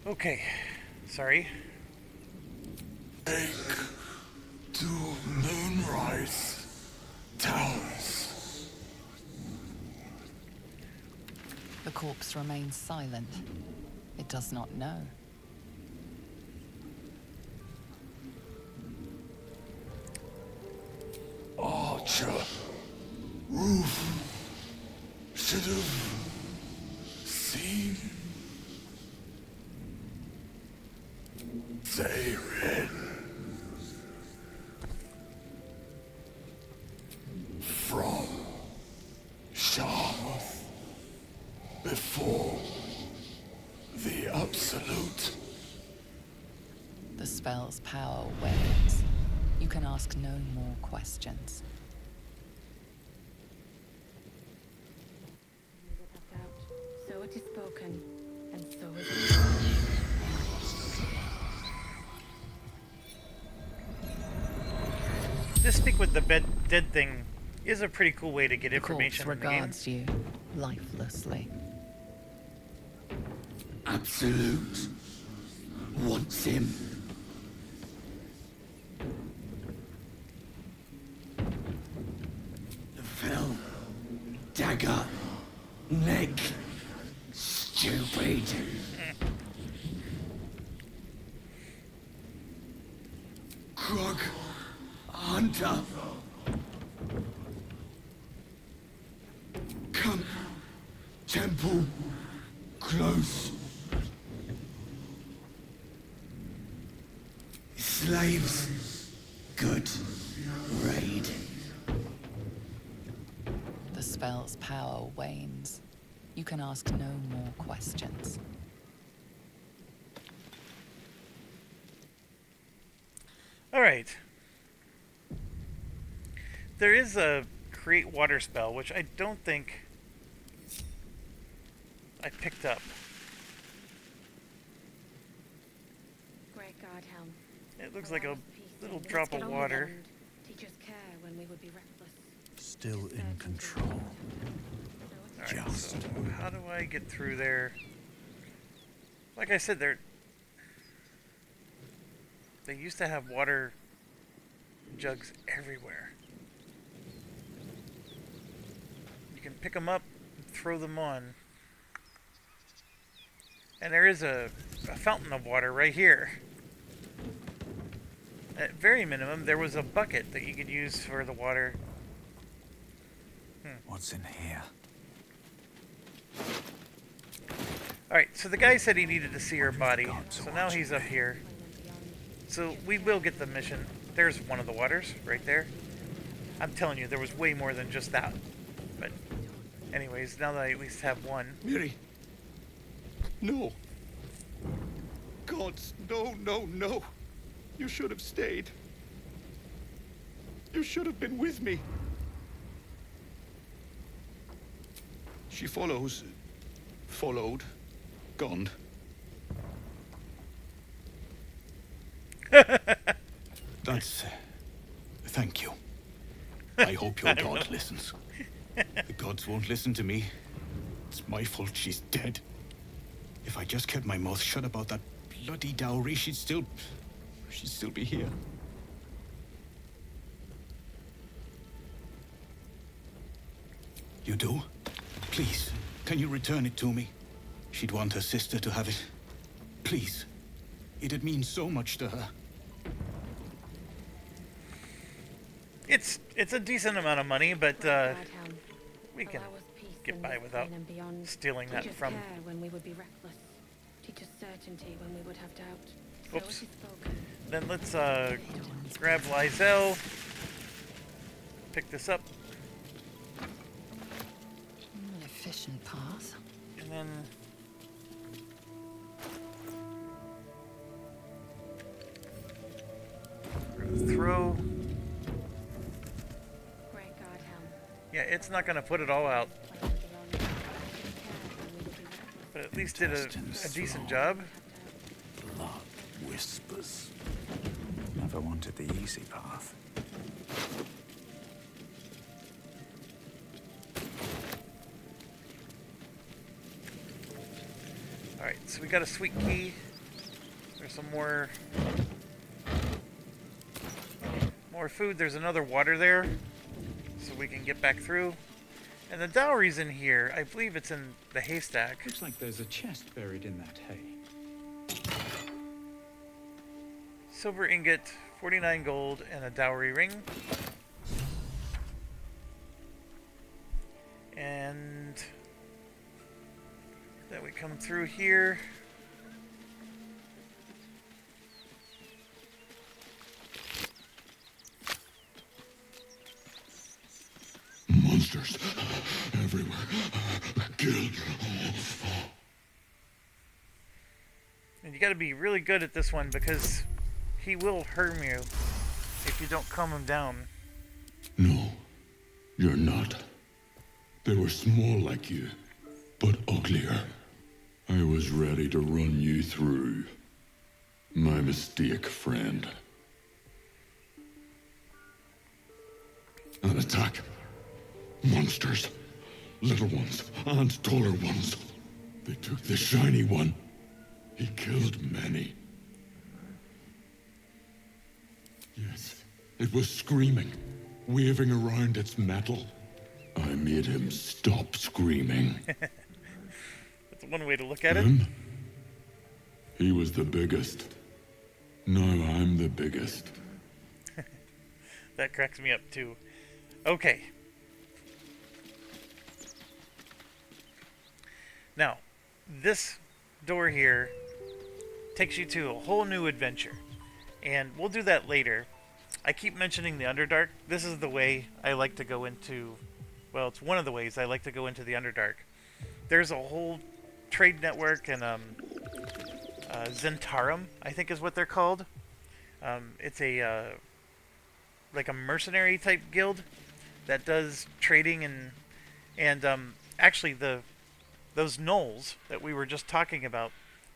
Okay, sorry. Take to Moonrise Towers. The corpse remains silent. It does not know. Archer. Roof. Should have seen. Zhentarim. From Sharth. Before the Absolute. The spell's power wanes. You can ask no more questions. Without doubt, so it is spoken, and so is it. This speak with the dead thing is a pretty cool way to get The information corpse in the game. regards you lifelessly. Absolute wants him. The fell dagger neck. Stupid. Krug Hunter. Camp Temple close. Slaves. Good raid. The spell's power wanes. You can ask no more questions. Alright. There is a create water spell, which I don't think I picked up. Great God, Helm. It looks like Allow a us peace little and drop let's of get on with water. it and teach us care when we would be reckless. Still in control. Alright, so how do I get through there? Like I said, they used to have water jugs everywhere. You can pick them up and throw them on. And there is a fountain of water right here. At very minimum, there was a bucket that you could use for the water. What's in here? Alright, so the guy said he needed to see her body, so now he's up here. So we will get the mission. There's one of the waters, right there. I'm telling you, there was way more than just that. But anyways, now that I at least have one. Miri. No. Gods, no, no, no. You should have stayed. You should have been with me. She follows. Followed. Gone. That's... thank you. I hope your god listens. The gods won't listen to me. It's my fault she's dead. If I just kept my mouth shut about that bloody dowry, she'd still be here. You do? Please, can you return it to me? She'd want her sister to have it. Please. It'd mean so much to her. It's a decent amount of money, but we can get by without stealing that from. When we would be reckless. Teach us certainty when we would have doubt. Oops. So it is spoken. Then let's grab Lysel. Pick this up. If efficient path. And then throw. Great God, Helm. Yeah, it's not going to put it all out, but at least did a decent job. Blood whispers. Never wanted the easy path. Alright, so we got a sweet key. There's some more food. There's another water there, so we can get back through. And the dowry's in here. I believe it's in the haystack. Looks like there's a chest buried in that hay. Silver ingot, 49 gold, and a dowry ring. And then we come through here. Monsters everywhere. Kill. And you gotta be really good at this one because he will harm you if you don't calm him down. No, you're not. They were small like you, but uglier. I was ready to run you through. My mistake, friend. An attack. Monsters. Little ones and taller ones. They took the shiny one. He killed many. Yes, it was screaming, waving around its metal. I made him stop screaming. That's one way to look at it. He was the biggest. Now I'm the biggest. That cracks me up too. Okay. Now, this door here takes you to a whole new adventure. And we'll do that later. I keep mentioning the Underdark. This is the way I like to go into... Well, it's one of the ways I like to go into the Underdark. There's a whole trade network and Zhentarim, I think is what they're called. It's a like a mercenary type guild that does trading and actually those gnolls that we were just talking about,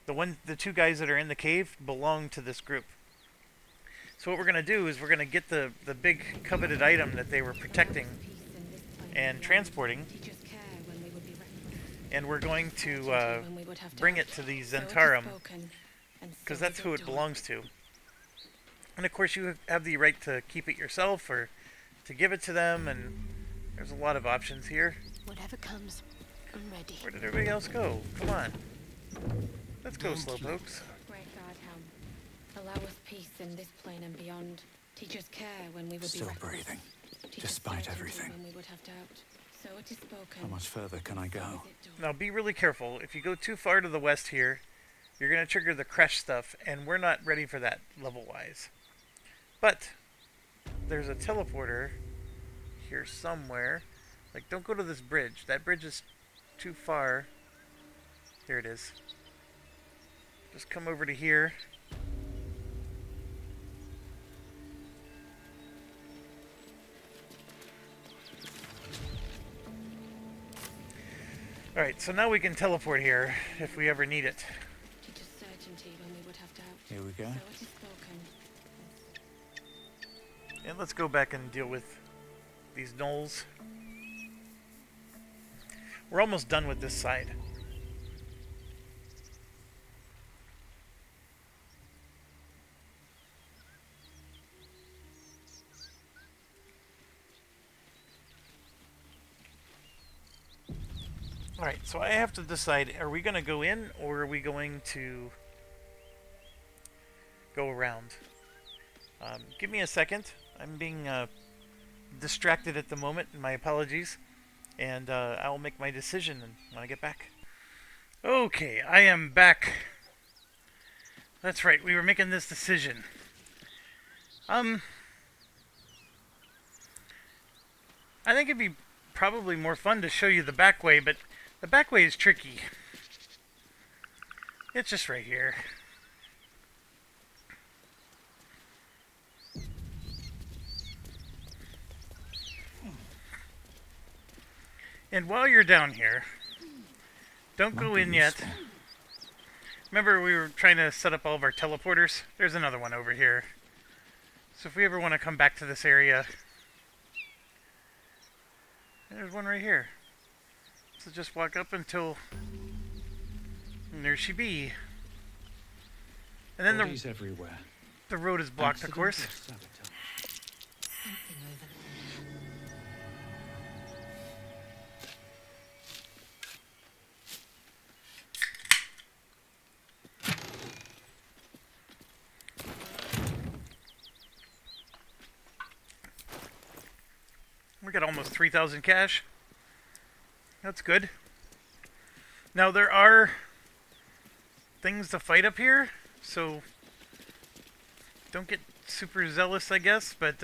the two guys that are in the cave belong to this group. So what we're gonna do is we're gonna get the big coveted item that they were protecting and transporting, and we're going to bring it to the Zhentarim because that's who it belongs to. And of course you have the right to keep it yourself or to give it to them, and there's a lot of options here. Whatever comes, I'm ready. Where did everybody else go? Come on. Let's go, slowpokes. Great God, Helm. Allow us peace in this plane and beyond. Teach us care when we would be Still reckless. breathing, Teach us despite certainty everything. when we would have doubt. So it is spoken. How much further can I go? Now be really careful. If you go too far to the west here, you're going to trigger the crash stuff, and we're not ready for that level-wise. But there's a teleporter here somewhere. Like, don't go to this bridge. That bridge is too far. There it is. Just come over to here. Alright, so now we can teleport here if we ever need it. Teach us certainty when we would have doubt. Here we go. So it is spoken. And let's go back and deal with these gnolls. We're almost done with this side. Alright, so I have to decide, are we going to go in or are we going to go around? Give me a second. I'm being distracted at the moment, my apologies. And I'll make my decision when I get back. Okay, I am back. That's right, we were making this decision. I think it'd be probably more fun to show you the back way, but The back way is tricky. It's just right here. And while you're down here, don't go in yet. Remember we were trying to set up all of our teleporters? There's another one over here. So if we ever want to come back to this area, there's one right here. So just walk up until... And there she be. And then the road is blocked, of course. We got almost 3,000 cash. That's good. Now there are things to fight up here, so don't get super zealous, I guess, but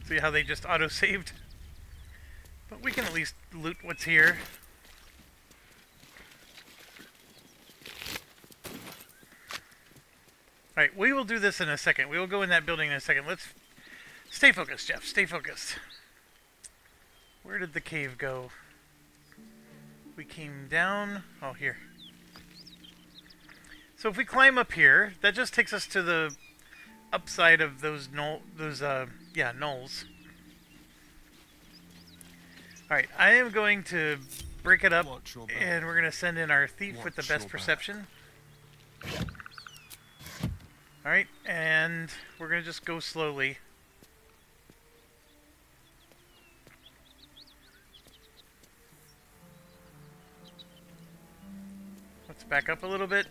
see how they just auto-saved? But we can at least loot what's here. Alright, we will do this in a second. We will go in that building in a second. Let's stay focused, Jeff. Stay focused. Where did the cave go? We came down... Oh, here. So if we climb up here, that just takes us to the upside of those gnolls. Alright, I am going to break it up, and we're going to send in our thief with the best perception. Alright, and we're going to just go slowly. Let's back up a little bit.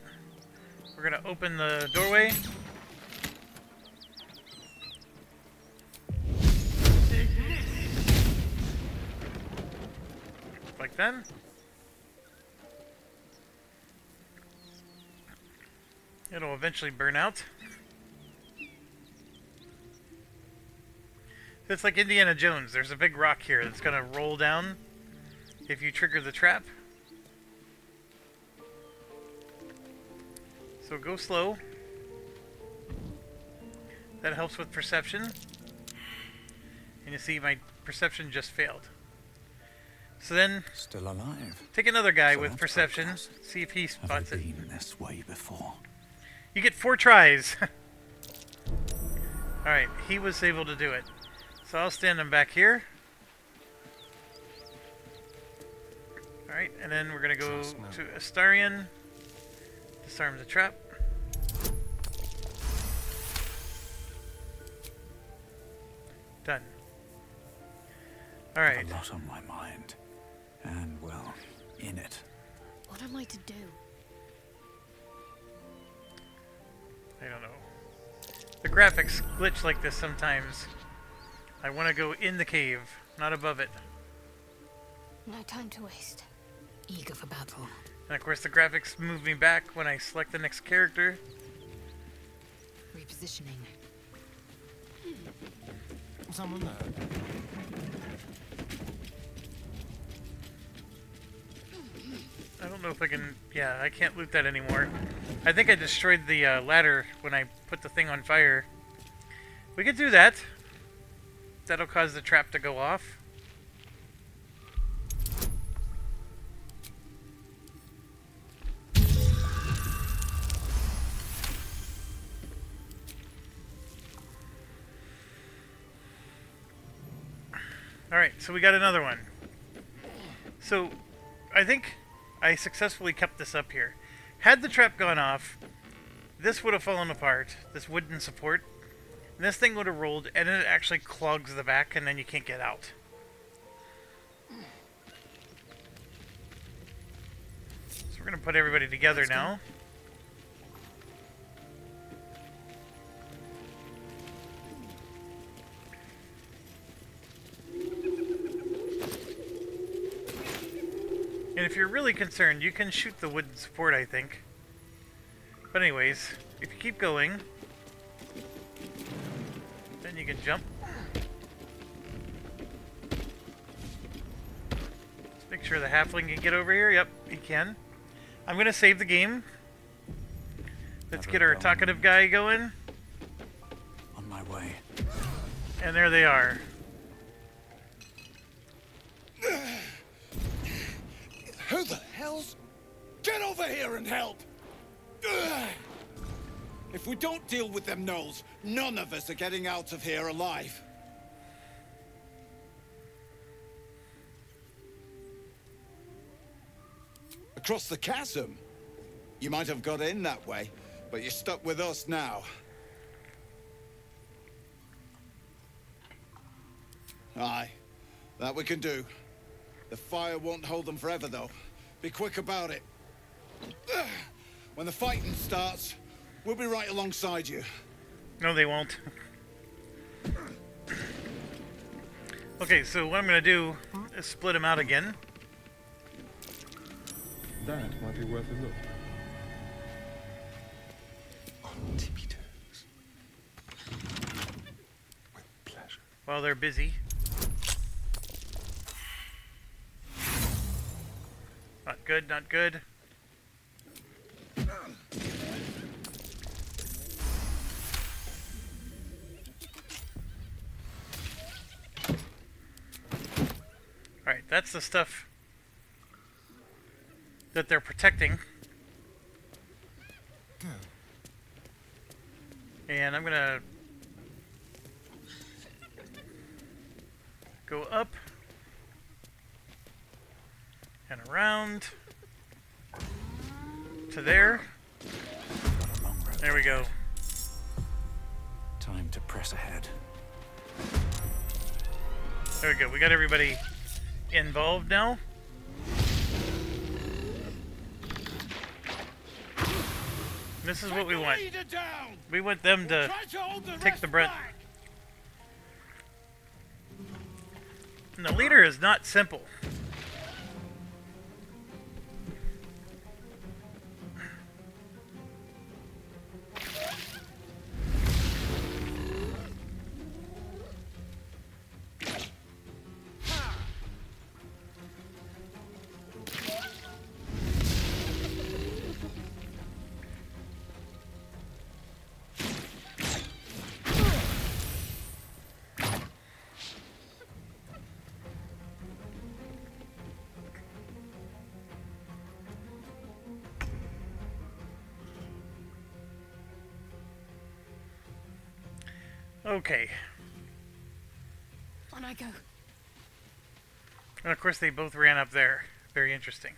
We're going to open the doorway. Like that. It'll eventually burn out. It's like Indiana Jones. There's a big rock here that's going to roll down if you trigger the trap. So go slow. That helps with perception. And you see my perception just failed. So then, still alive. Take another guy with perception. See if he spots it. Have I been this way before? You get 4 tries. Alright, he was able to do it. So I'll stand him back here. Alright, and then we're going to go to Astarion. Disarm the trap. Done. Alright. A lot on my mind. And, well, in it. What am I to do? I don't know. The graphics glitch like this sometimes. I want to go in the cave, not above it. No time to waste. Eager for battle. And of course the graphics move me back when I select the next character. Repositioning. Someone there. I don't know if I can... Yeah, I can't loot that anymore. I think I destroyed the ladder when I put the thing on fire. We could do that. That'll cause the trap to go off. Alright, so we got another one. So, I think I successfully kept this up here. Had the trap gone off, this would have fallen apart, this wooden support, and this thing would have rolled, and it actually clogs the back, and then you can't get out. So we're going to put everybody together now. And if you're really concerned, you can shoot the wooden support, I think. But anyways, if you keep going, then you can jump. Make sure the halfling can get over here. Yep, he can. I'm gonna save the game. Let's get our talkative guy going. On my way. And there they are. Who the hell's... Get over here and help! If we don't deal with them gnolls, none of us are getting out of here alive. Across the chasm? You might have got in that way, but you're stuck with us now. Aye, that we can do. The fire won't hold them forever, though. Be quick about it. When the fighting starts, we'll be right alongside you. No, they won't. Okay, so what I'm going to do is split them out again. That might be worth a look. On tippy toes. With pleasure. While they're busy. Not good, not good. Alright, that's the stuff that they're protecting. Go. And I'm gonna go up and around to there. There we go. Time to press ahead. There we go. We got everybody involved now. This is what we want. We want them to take the brunt. And the leader is not simple. Okay. On I go. And of course they both ran up there. Very interesting.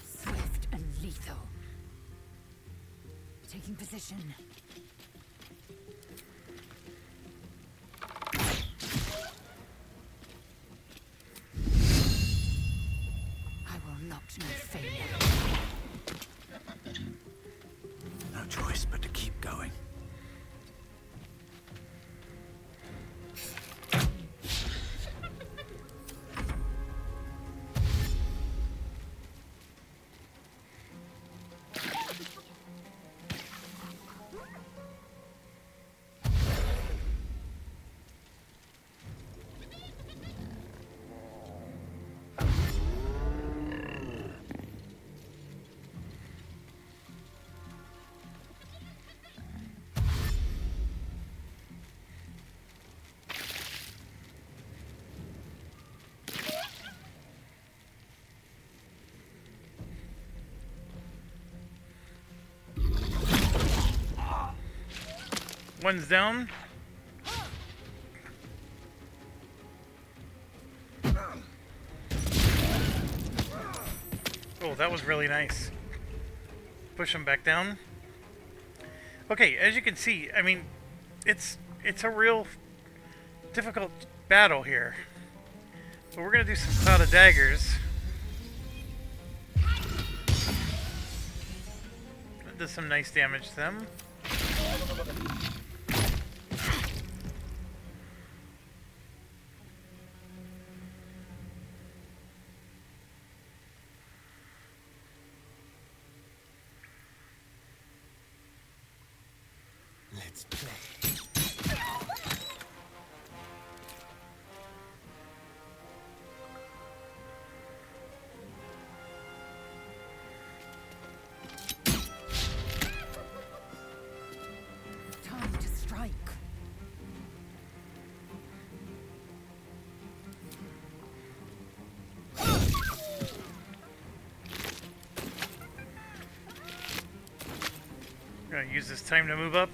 Swift and lethal. Taking position. I will not know failure. No choice but to keep going. One's down. Oh, that was really nice. Push him back down. Okay, as you can see, I mean, it's a real difficult battle here. But we're gonna do some cloud of daggers. That does some nice damage to them. Let's play. Time to strike. Gonna use this time to move up.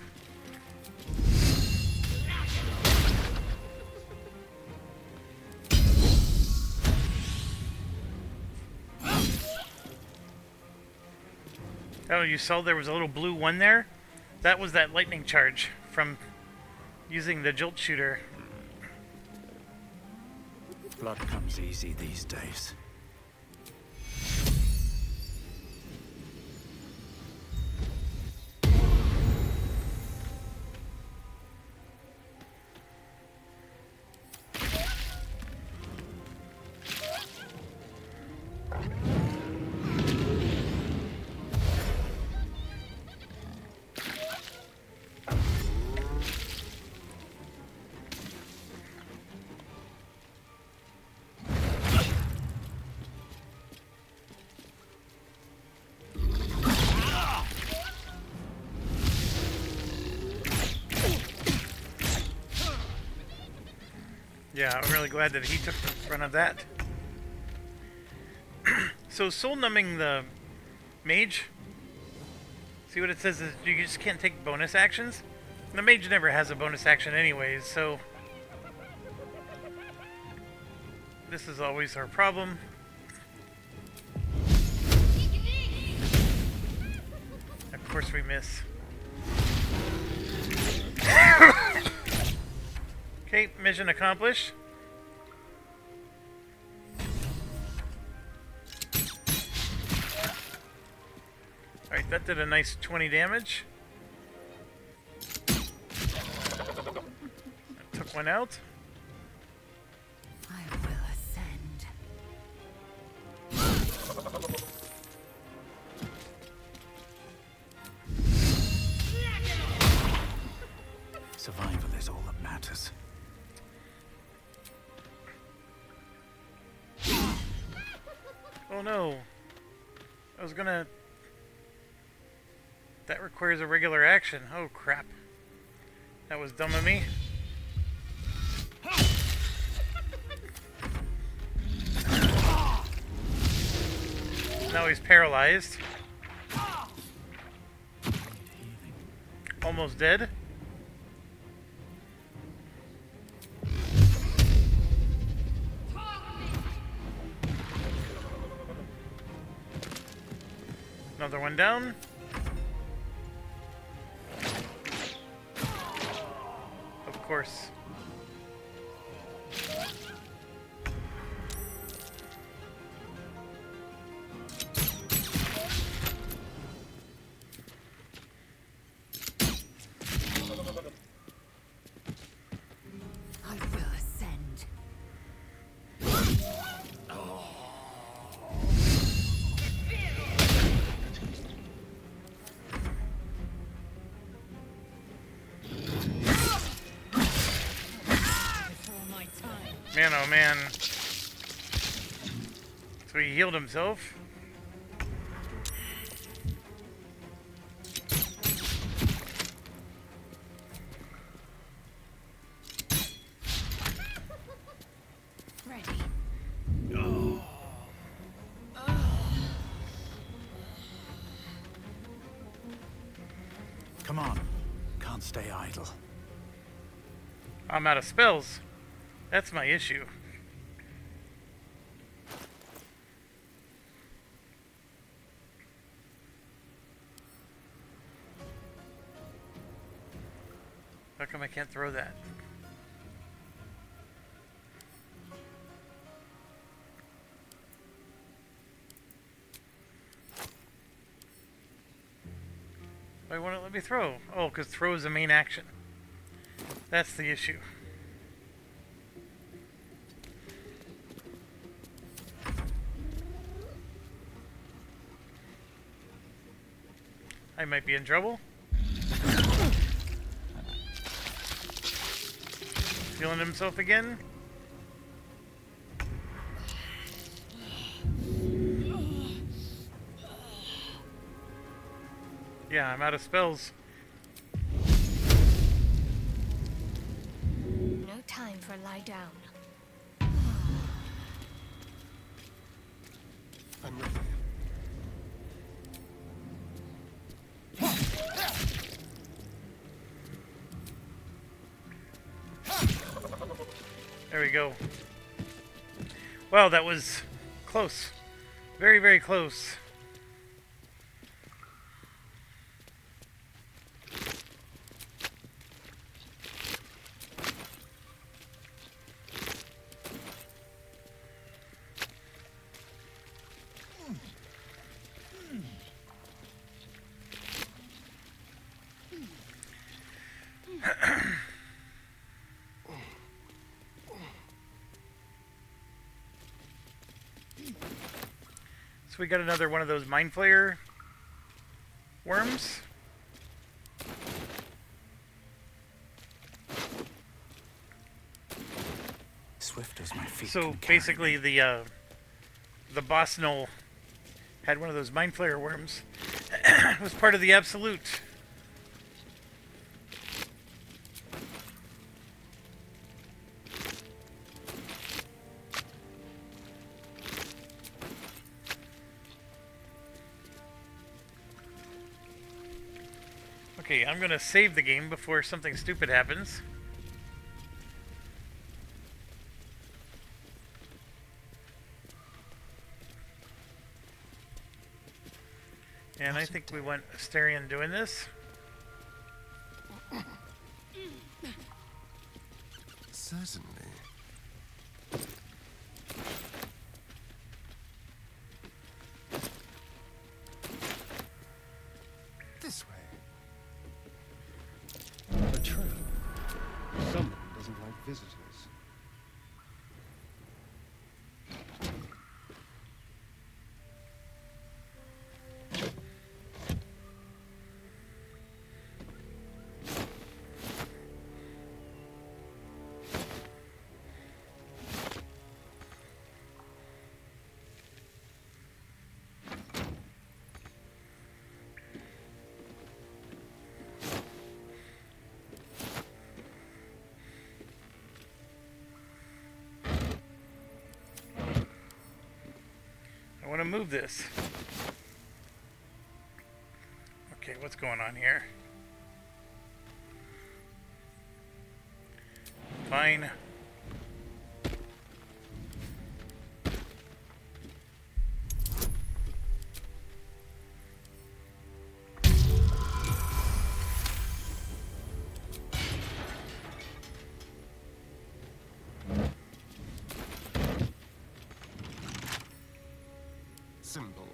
Oh, you saw there was a little blue one there? That was that lightning charge from using the jolt shooter. Blood comes easy these days. Yeah, I'm really glad that he took the front of that. So soul numbing the mage. See what it says is you just can't take bonus actions? The mage never has a bonus action anyways, so this is always our problem. Of course we miss. Okay, mission accomplished. Alright, that did a nice 20 damage. Took one out. I will ascend. Survival is all that matters. Oh no. I was gonna... That requires a regular action. Oh crap. That was dumb of me. Now he's paralyzed. Almost dead. Another one down. Of course. I will ascend. Man, oh man. So he healed himself. Ready. Come on. Can't stay idle. I'm out of spells. That's my issue. How come I can't throw that? Why won't it let me throw? Oh, because throw is the main action. That's the issue. I might be in trouble. feeling himself again. Yeah, I'm out of spells. No time for lie down. I'm ready. There we go. Wow, that was close. Very, very close. So we got another one of those mind flayer worms. Swift as my feet. So basically, the boss Gnoll had one of those mind flayer worms. It was part of the absolute. Okay, I'm gonna save the game before something stupid happens. And I think we went Asterion doing this. Certainly. This way. A trap. Someone doesn't like visitors. I want to move this. Okay, what's going on here? Fine. Simple.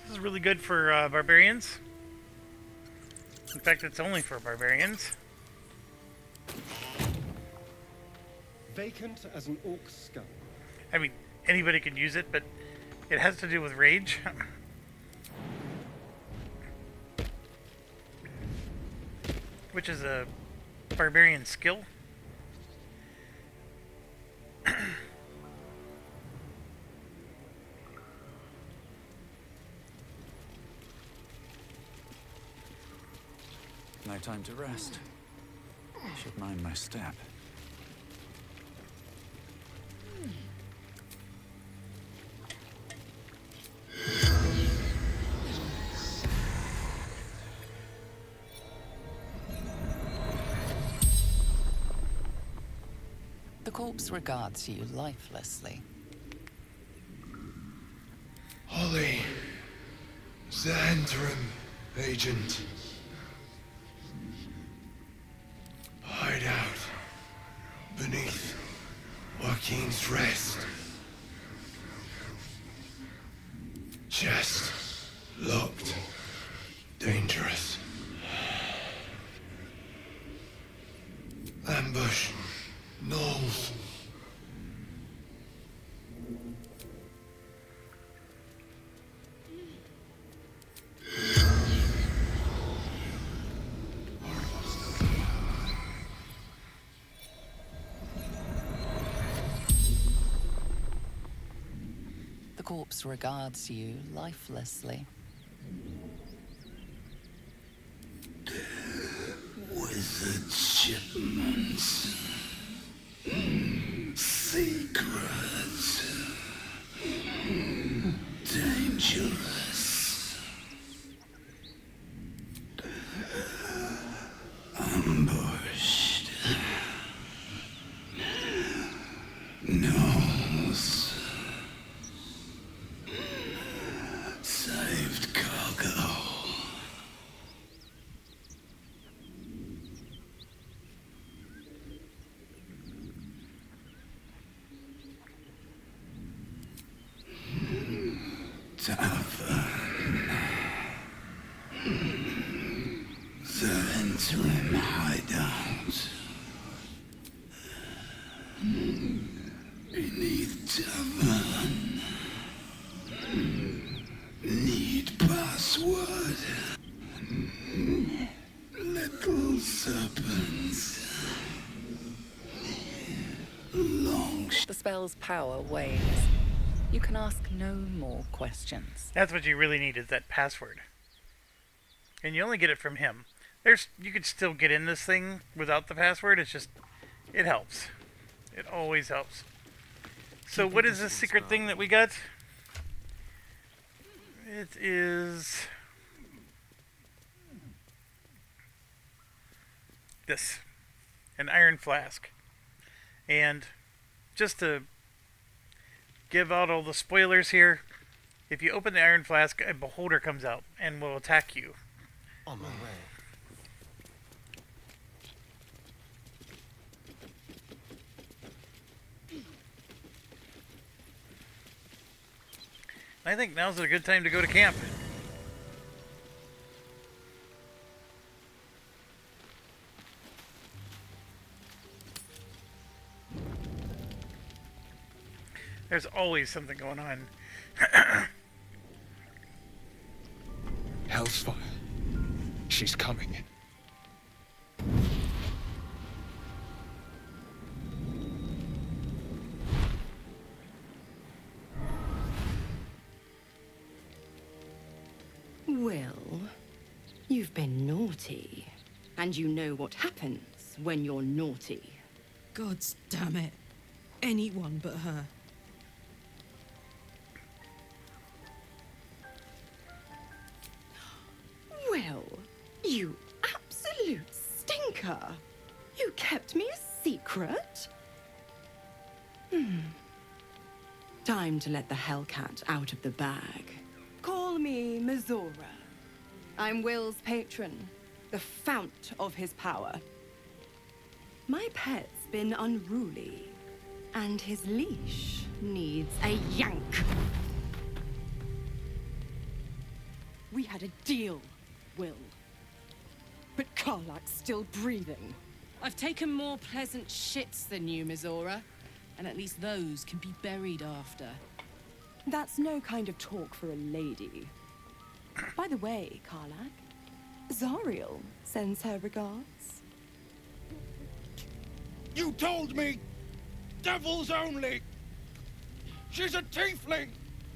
This is really good for barbarians. In fact, it's only for barbarians. Vacant as an orc skull. I mean, anybody can use it, but it has to do with rage. Which is a barbarian skill. No time to rest. Should mind my step. The corpse regards you lifelessly. Holly. Zhentarim, agent. Hide out beneath Joaquin's rest. Chest locked. Dangerous. Ambush. Gnolls. corpse regards you lifelessly. Wizard shipments. Secrets. Dangerous. Ambushed. Gnolls. Saved cargo. Tavern. Zhentarim hideout. Beneath tavern. Need password. Little serpents. Long. The spell's power wanes. You can ask no more questions. That's what you really need, is that password. And you only get it from him. You could still get in this thing without the password. It's just, it helps. It always helps. So what is this secret thing that we got? It is this, an iron flask. And just to give out all the spoilers here, if you open the iron flask, a beholder comes out and will attack you. On my way. I think now's a good time to go to camp. There's always something going on. Hellsfire. She's coming. Well, you've been naughty. And you know what happens when you're naughty. Gods damn it. Anyone but her. Well, you absolute stinker. You kept me a secret? Time to let the Hellcat out of the bag. Call me Mizora. I'm Will's patron, the fount of his power. My pet's been unruly, and his leash needs a yank. We had a deal, Will. But Karlak's still breathing. I've taken more pleasant shits than you, Mizora. And at least those can be buried after. That's no kind of talk for a lady. By the way, Karlak, Zariel sends her regards. You told me! Devils only! She's a tiefling,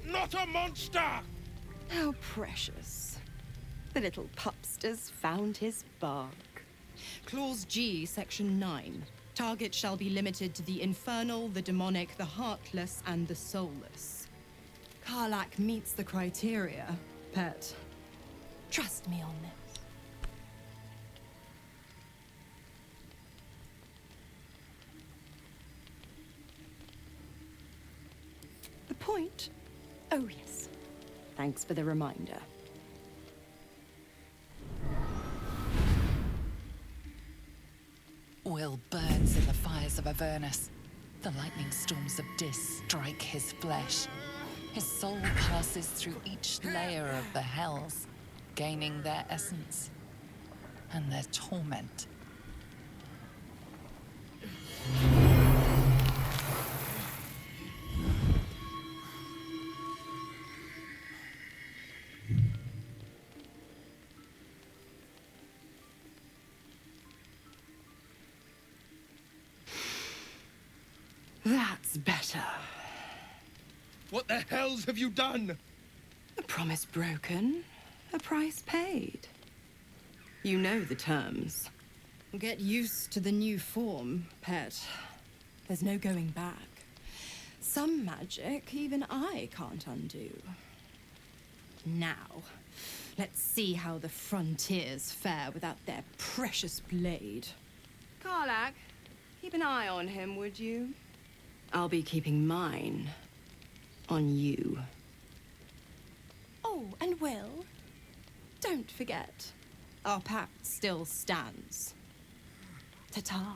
not a monster! How precious. The little pupster's found his bark. Clause G, Section 9. Target shall be limited to the infernal, the demonic, the heartless, and the soulless. Karlak meets the criteria, pet. Trust me on this. The point? Oh, yes. Thanks for the reminder. Will burns in the fires of Avernus. The lightning storms of Dis strike his flesh. His soul passes through each layer of the hells, gaining their essence and their torment. That's better. What the hells have you done? A promise broken, a price paid. You know the terms. Get used to the new form, pet. There's no going back. Some magic even I can't undo. Now, let's see how the frontiers fare without their precious blade. Karlach, keep an eye on him, would you? I'll be keeping mine on you. Oh, and Will, don't forget, our pact still stands. Ta-ta.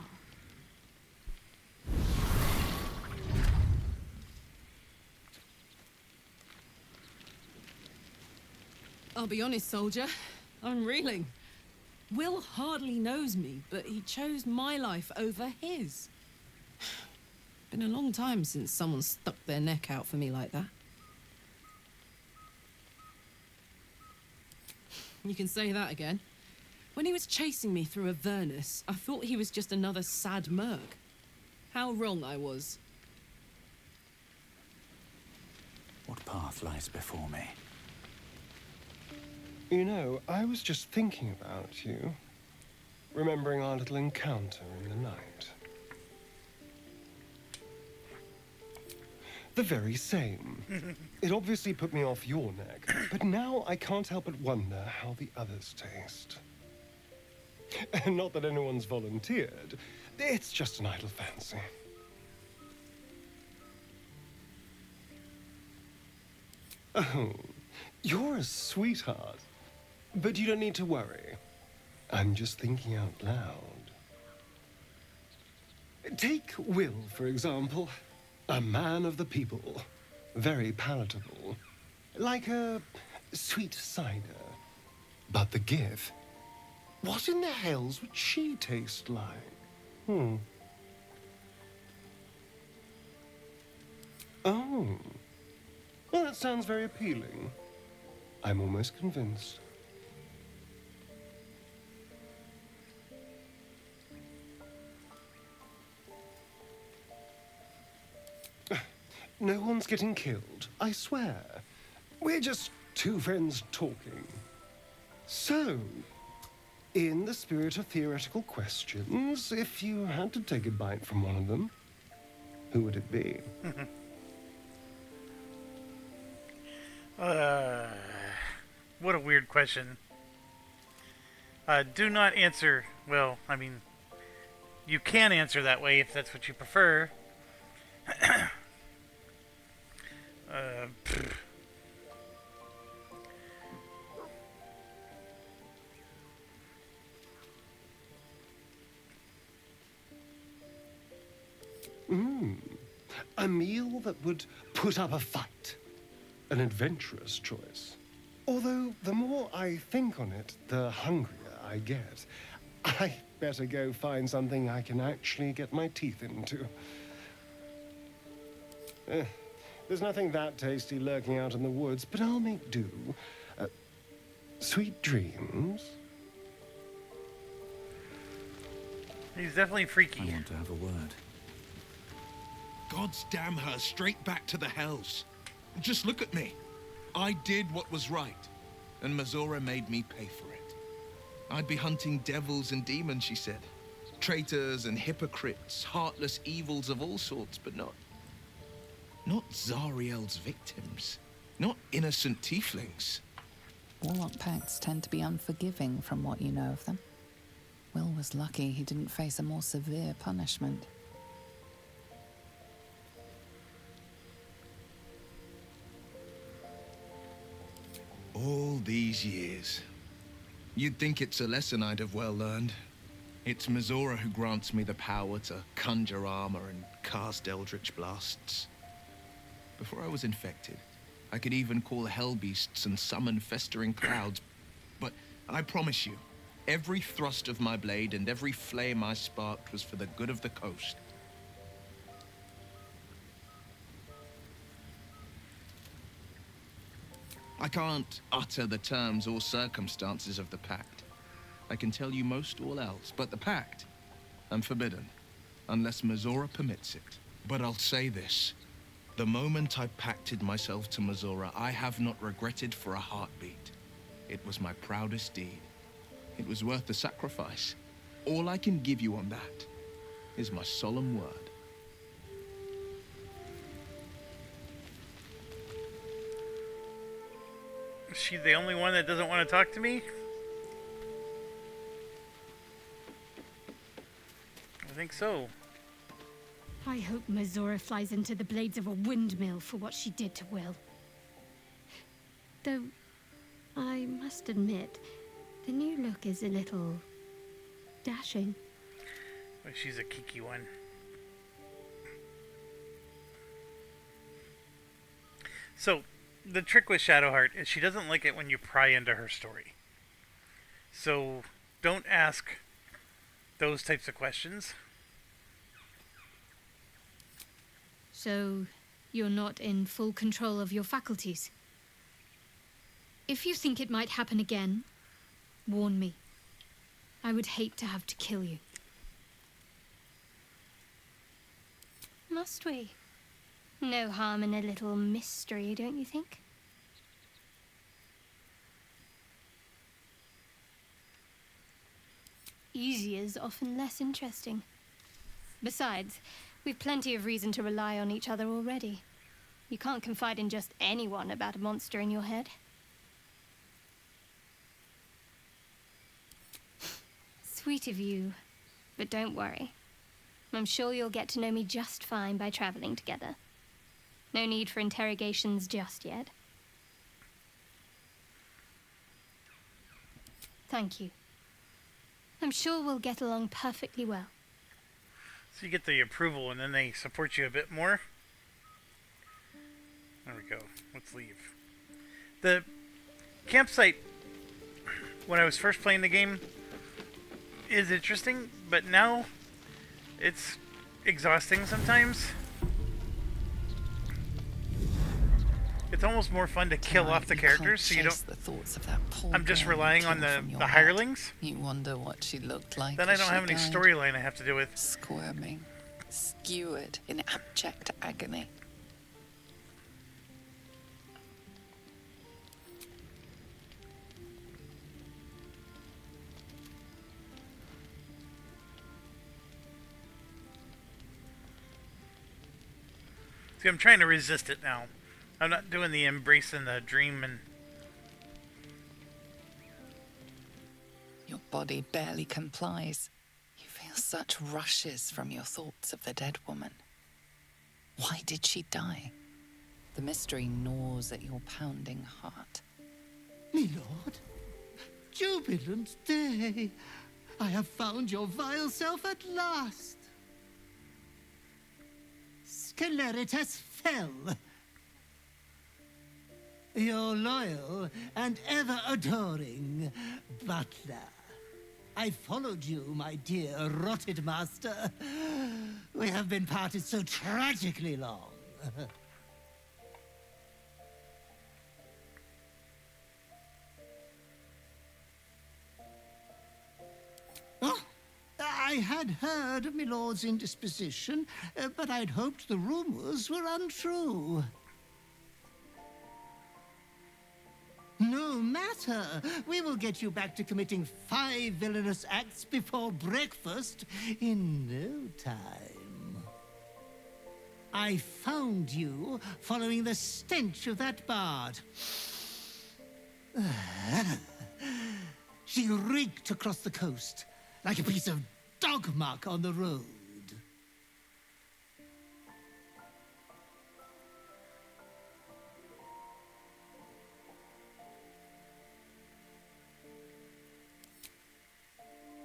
I'll be honest, soldier. I'm reeling. Will hardly knows me, but he chose my life over his. Been a long time since someone stuck their neck out for me like that. You can say that again. When he was chasing me through Avernus, I thought he was just another sad merc. How wrong I was. What path lies before me? You know, I was just thinking about you, remembering our little encounter in the night. The very same. It obviously put me off your neck, but now I can't help but wonder how the others taste. And not that anyone's volunteered, it's just an idle fancy. Oh, you're a sweetheart. But you don't need to worry. I'm just thinking out loud. Take Will, for example. A man of the people. Very palatable. Like a sweet cider. But the Gith? What in the hells would she taste like? Oh. Well, that sounds very appealing. I'm almost convinced. No one's getting killed, I swear. We're just two friends talking. So, in the spirit of theoretical questions, if you had to take a bite from one of them, who would it be? What a weird question. Do not answer. Well, I mean, you can answer that way if that's what you prefer. A meal that would put up a fight. An adventurous choice. Although, the more I think on it, the hungrier I get. I better go find something I can actually get my teeth into. There's nothing that tasty lurking out in the woods, but I'll make do. Sweet dreams. He's definitely freaky. I want to have a word. God's damn her, straight back to the hells. Just look at me. I did what was right, and Mazora made me pay for it. I'd be hunting devils and demons, she said. Traitors and hypocrites, heartless evils of all sorts, but not Zariel's victims. Not innocent tieflings. Warlock pacts tend to be unforgiving from what you know of them. Will was lucky he didn't face a more severe punishment. All these years. You'd think it's a lesson I'd have well learned. It's Mazora who grants me the power to conjure armor and cast eldritch blasts. Before I was infected, I could even call hell beasts and summon festering clouds. But I promise you, every thrust of my blade and every flame I sparked was for the good of the coast. I can't utter the terms or circumstances of the pact. I can tell you most all else, but the pact, I'm forbidden, unless Mazora permits it. But I'll say this. The moment I pacted myself to Mazora, I have not regretted for a heartbeat. It was my proudest deed. It was worth the sacrifice. All I can give you on that is my solemn word. Is she the only one that doesn't want to talk to me? I think so. I hope Mazora flies into the blades of a windmill for what she did to Will. Though, I must admit, the new look is a little dashing. Well, she's a kiki one. So, the trick with Shadowheart is she doesn't like it when you pry into her story. So, don't ask those types of questions. So, you're not in full control of your faculties? If you think it might happen again, warn me. I would hate to have to kill you. Must we? No harm in a little mystery, don't you think? Easy is often less interesting. Besides, we've plenty of reason to rely on each other already. You can't confide in just anyone about a monster in your head. Sweet of you, but don't worry. I'm sure you'll get to know me just fine by traveling together. No need for interrogations just yet. Thank you. I'm sure we'll get along perfectly well. So you get the approval and then they support you a bit more. There we go. Let's leave. The campsite, when I was first playing the game, is interesting, but now it's exhausting sometimes. It's almost more fun to kill off the characters, so you don't. The thoughts of that poor I'm just girl relying on killed from the your hirelings. head. You wonder what she looked like. Then I as don't she have any died. storyline I have to deal with. Squirming, skewered in abject agony. See, I'm trying to resist it now. I'm not doing the embrace and the dream and... Your body barely complies. You feel such rushes from your thoughts of the dead woman. Why did she die? The mystery gnaws at your pounding heart. Me lord, jubilant day. I have found your vile self at last. Sceleritas fell. Your loyal and ever-adoring butler. I followed you, my dear rotted master. We have been parted so tragically long. Oh, I had heard of my lord's indisposition, but I'd hoped the rumors were untrue. No matter. We will get you back to committing 5 villainous acts before breakfast in no time. I found you following the stench of that bard. She reeked across the coast like a piece of dog muck on the road.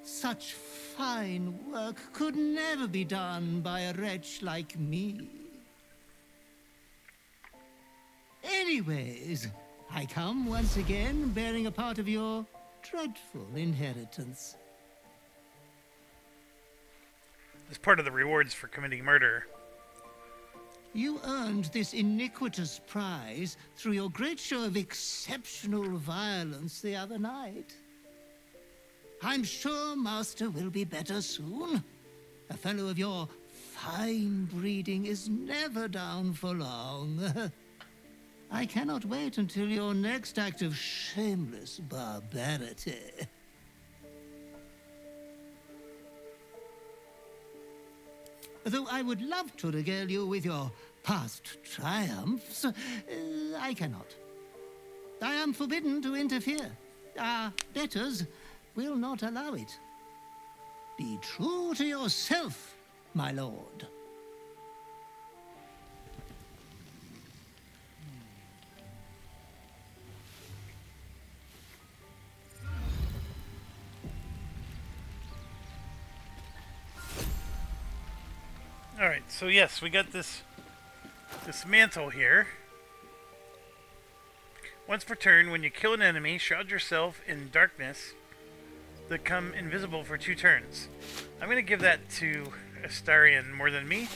Such fine work could never be done by a wretch like me. Anyways, I come once again bearing a part of your dreadful inheritance. As part of the rewards for committing murder. You earned this iniquitous prize through your great show of exceptional violence the other night. I'm sure Master will be better soon. A fellow of your fine breeding is never down for long. I cannot wait until your next act of shameless barbarity. Though I would love to regale you with your past triumphs, I cannot. I am forbidden to interfere. Our betters will not allow it. Be true to yourself, my lord. Alright, so yes, we got this mantle here. Once per turn, when you kill an enemy, shroud yourself in darkness, become invisible for 2 turns. I'm going to give that to Astarion more than me.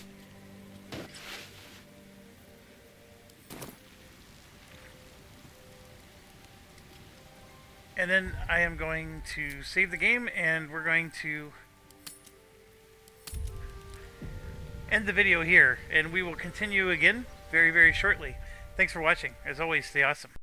And then I am going to save the game, and we're going to end the video here, and we will continue again very, very shortly. Thanks for watching. As always, stay awesome.